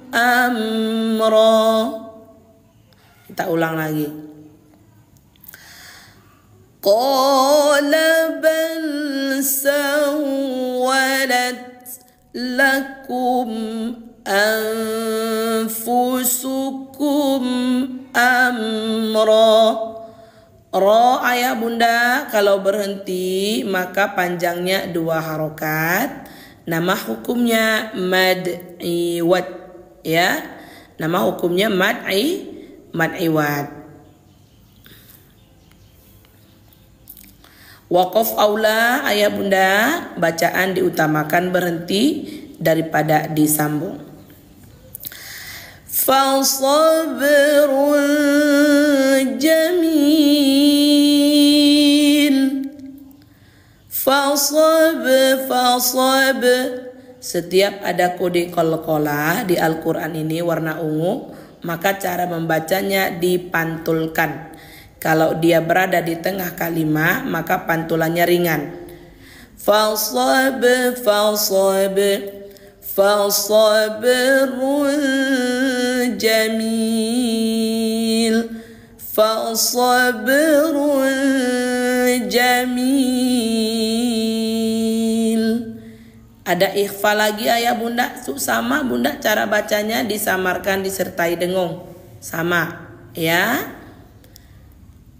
amra. Kita ulang lagi. Qala bal sawwalat lakum anfusukum amra. Ro ayah bunda kalau berhenti maka panjangnya 2 harokat. Nama hukumnya mad iwad, ya. Nama hukumnya mad iwad. Waqaf aula ayah bunda, bacaan diutamakan berhenti daripada disambung. Fasabrun jamil. Fasab. Setiap ada kode qalqalah di Al-Quran ini warna ungu, maka cara membacanya dipantulkan. Kalau dia berada di tengah kalimat, maka pantulannya ringan. Fasab. Fasabrun jamil. Fasabrun jamil. Ada ikhfa lagi ayah bunda. Sama bunda cara bacanya disamarkan disertai dengung. Sama ya.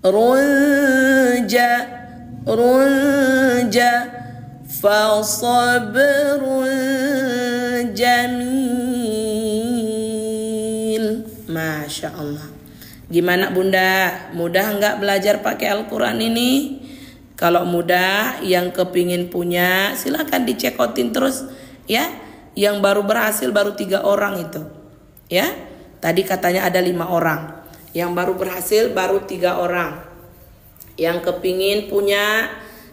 Runja. Fasabrun jamil. Masya Allah. Gimana Bunda? Mudah nggak belajar pakai Al-Quran ini? Kalau mudah, yang kepingin punya silakan dicekotin terus ya. Yang baru berhasil baru 3 orang itu ya. Tadi katanya ada 5 orang. Yang baru berhasil baru 3 orang. Yang kepingin punya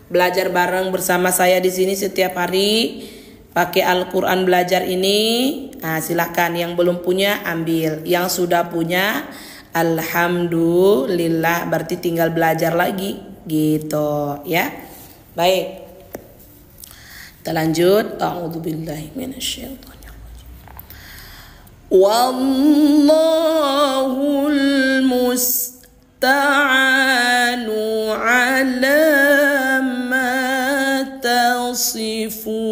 belajar bareng bersama saya di sini setiap hari pakai Al-Quran belajar ini, nah silakan. Yang belum punya ambil. Yang sudah punya alhamdulillah, berarti tinggal belajar lagi gitu ya. Baik, kita lanjut. A'udzubillahi minasyaitonir rajim. Wallahul musta'anu ala ma tasifun.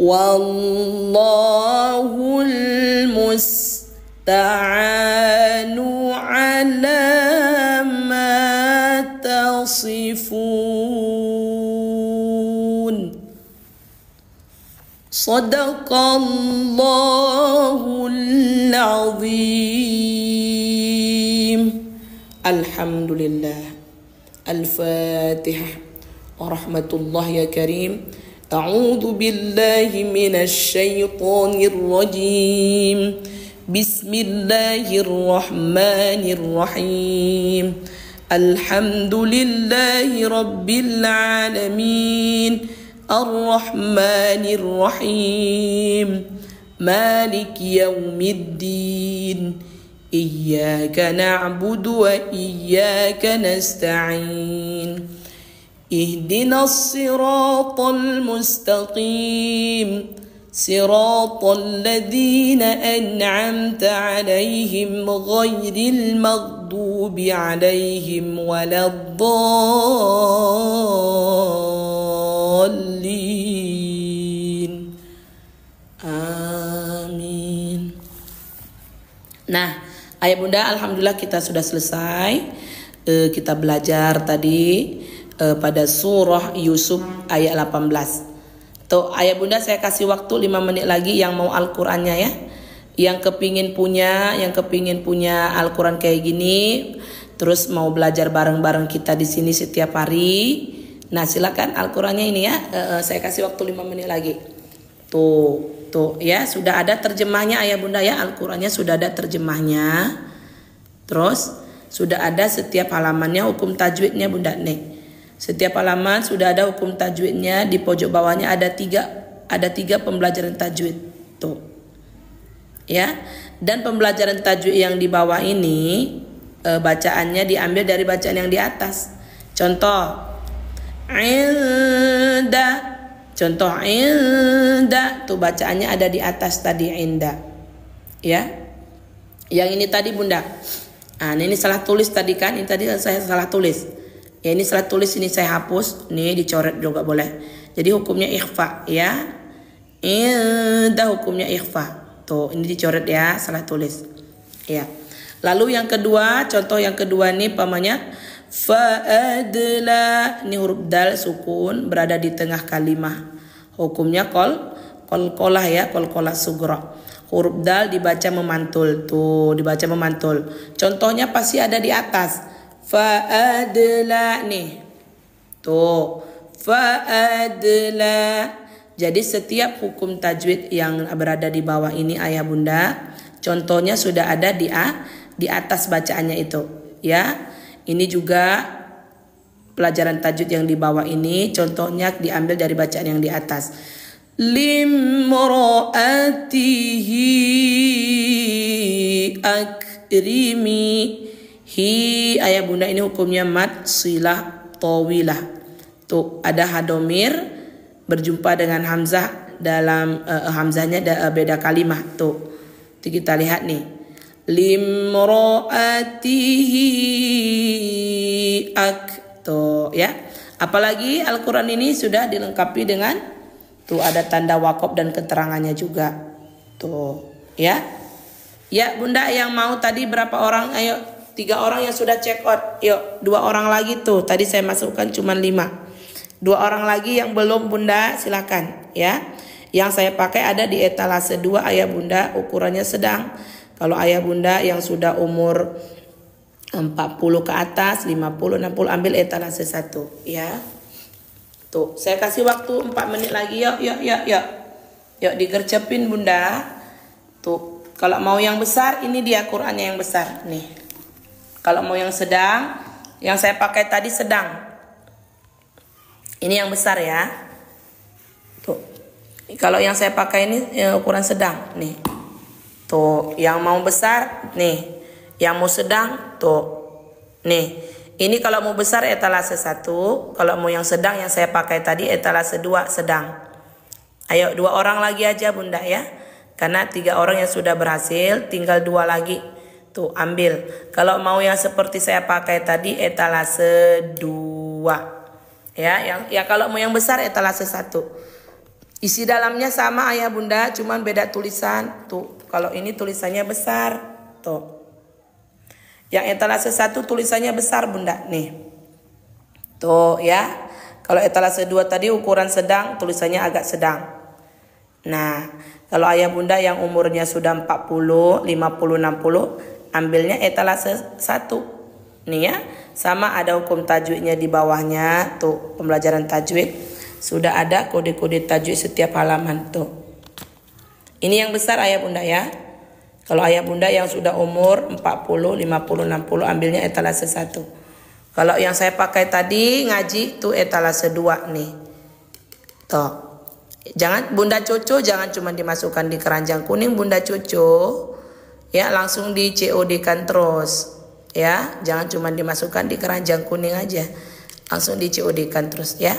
Wallahul musta'anu ala ma tasifun. Sadaqallahul azim. Alhamdulillah. Al-Fatihah. Warahmatullahi ya karim. A'udzu billahi minasy syaithanir rajim. Bismillahirrahmanirrahim. Alhamdulillahi rabbil alamin. Ar-Rahmanir Rahim. Maliki yaumiddin. Iyyaka na'budu wa iyyaka nasta'in. اهدنا الصراط المستقيم صراط الذين أنعمت عليهم غير المغضوب عليهم ولا الضالين آمين. Nah, ayah bunda, alhamdulillah kita sudah selesai. Kita belajar tadi pada surah Yusuf ayat 18. Tuh ayah bunda, saya kasih waktu 5 menit lagi yang mau Al-Qur'annya ya. Yang kepingin punya Al-Qur'an kayak gini, terus mau belajar bareng-bareng kita di sini setiap hari. Nah, silakan Al-Qur'annya ini ya. Saya kasih waktu 5 menit lagi. Tuh ya, sudah ada terjemahnya ayah bunda ya. Al-Qur'annya sudah ada terjemahnya. Terus sudah ada setiap halamannya hukum tajwidnya bunda nih. Setiap halaman sudah ada hukum tajwidnya. Di pojok bawahnya ada tiga pembelajaran tajwid. Tuh. Ya. Dan pembelajaran tajwid yang di bawah ini bacaannya diambil dari bacaan yang di atas. Contoh inda. Contoh inda. Tuh bacaannya ada di atas tadi inda. Ya. Yang ini tadi bunda. Nah, ini salah tulis tadi kan. Ini tadi saya salah tulis. Ya ini salah tulis, ini saya hapus, nih dicoret juga boleh. Jadi hukumnya ikhfa ya. Indah hukumnya ikhfa. Tuh ini dicoret ya, salah tulis. Ya. Lalu yang kedua, contoh yang kedua nih pamannya fa'adla. Ini huruf dal sukun berada di tengah kalimah. Hukumnya qalqalah ya, qalqalah sughra. Huruf dal dibaca memantul. Tuh dibaca memantul. Contohnya pasti ada di atas. Fa'adla nih. Tuh. Fa'adla. Jadi setiap hukum tajwid yang berada di bawah ini ayah bunda, contohnya sudah ada di atas bacaannya itu. Ya. Ini juga pelajaran tajwid yang di bawah ini, contohnya diambil dari bacaan yang di atas. Limro'atihi akrimi. Hi ayah bunda ini hukumnya mad silah tawilah. Tuh ada hadomir berjumpa dengan hamzah dalam hamzahnya beda kalimah. Tuh kita lihat nih. Limro'atihi tuh ya. Apalagi Al-Quran ini sudah dilengkapi dengan tuh ada tanda wakaf dan keterangannya juga. Tuh ya. Ya bunda yang mau tadi berapa orang? Ayo 3 orang yang sudah check out. Yuk 2 orang lagi tuh. Tadi saya masukkan cuma 5. 2 orang lagi yang belum bunda silakan ya. Yang saya pakai ada di etalase 2 ayah bunda, ukurannya sedang. Kalau ayah bunda yang sudah umur 40 ke atas, 50, 60, ambil etalase 1 ya. Tuh, saya kasih waktu 4 menit lagi. Yuk. Yuk digercepin bunda. Tuh, kalau mau yang besar, ini dia Qurannya yang besar nih. Kalau mau yang sedang, yang saya pakai tadi sedang. Ini yang besar ya. Tuh. Kalau yang saya pakai ini ukuran sedang nih. Tuh, yang mau besar nih. Yang mau sedang tuh. Nih. Ini kalau mau besar etalase 1, kalau mau yang sedang yang saya pakai tadi etalase 2 sedang. Ayo 2 orang lagi aja bunda ya. Karena 3 orang yang sudah berhasil, tinggal 2 lagi. Tuh ambil. Kalau mau yang seperti saya pakai tadi etalase 2. Ya kalau mau yang besar etalase 1. Isi dalamnya sama ayah bunda, cuman beda tulisan. Tuh, kalau ini tulisannya besar. Tuh. Yang etalase 1 tulisannya besar bunda nih. Tuh ya. Kalau etalase 2 tadi ukuran sedang, tulisannya agak sedang. Nah, kalau ayah bunda yang umurnya sudah 40, 50, 60, ambilnya etalase 1. Nih ya. Sama ada hukum tajwidnya di bawahnya. Tuh, pembelajaran tajwid. Sudah ada kode-kode tajwid setiap halaman tuh. Ini yang besar ayah bunda ya. Kalau ayah bunda yang sudah umur 40, 50, 60 ambilnya etalase 1. Kalau yang saya pakai tadi ngaji tuh etalase 2 nih. Tuh. Jangan bunda cucu jangan cuma dimasukkan di keranjang kuning bunda cucu. Ya, langsung di COD-kan terus. Ya, jangan cuma dimasukkan di keranjang kuning aja. Langsung di COD-kan terus ya.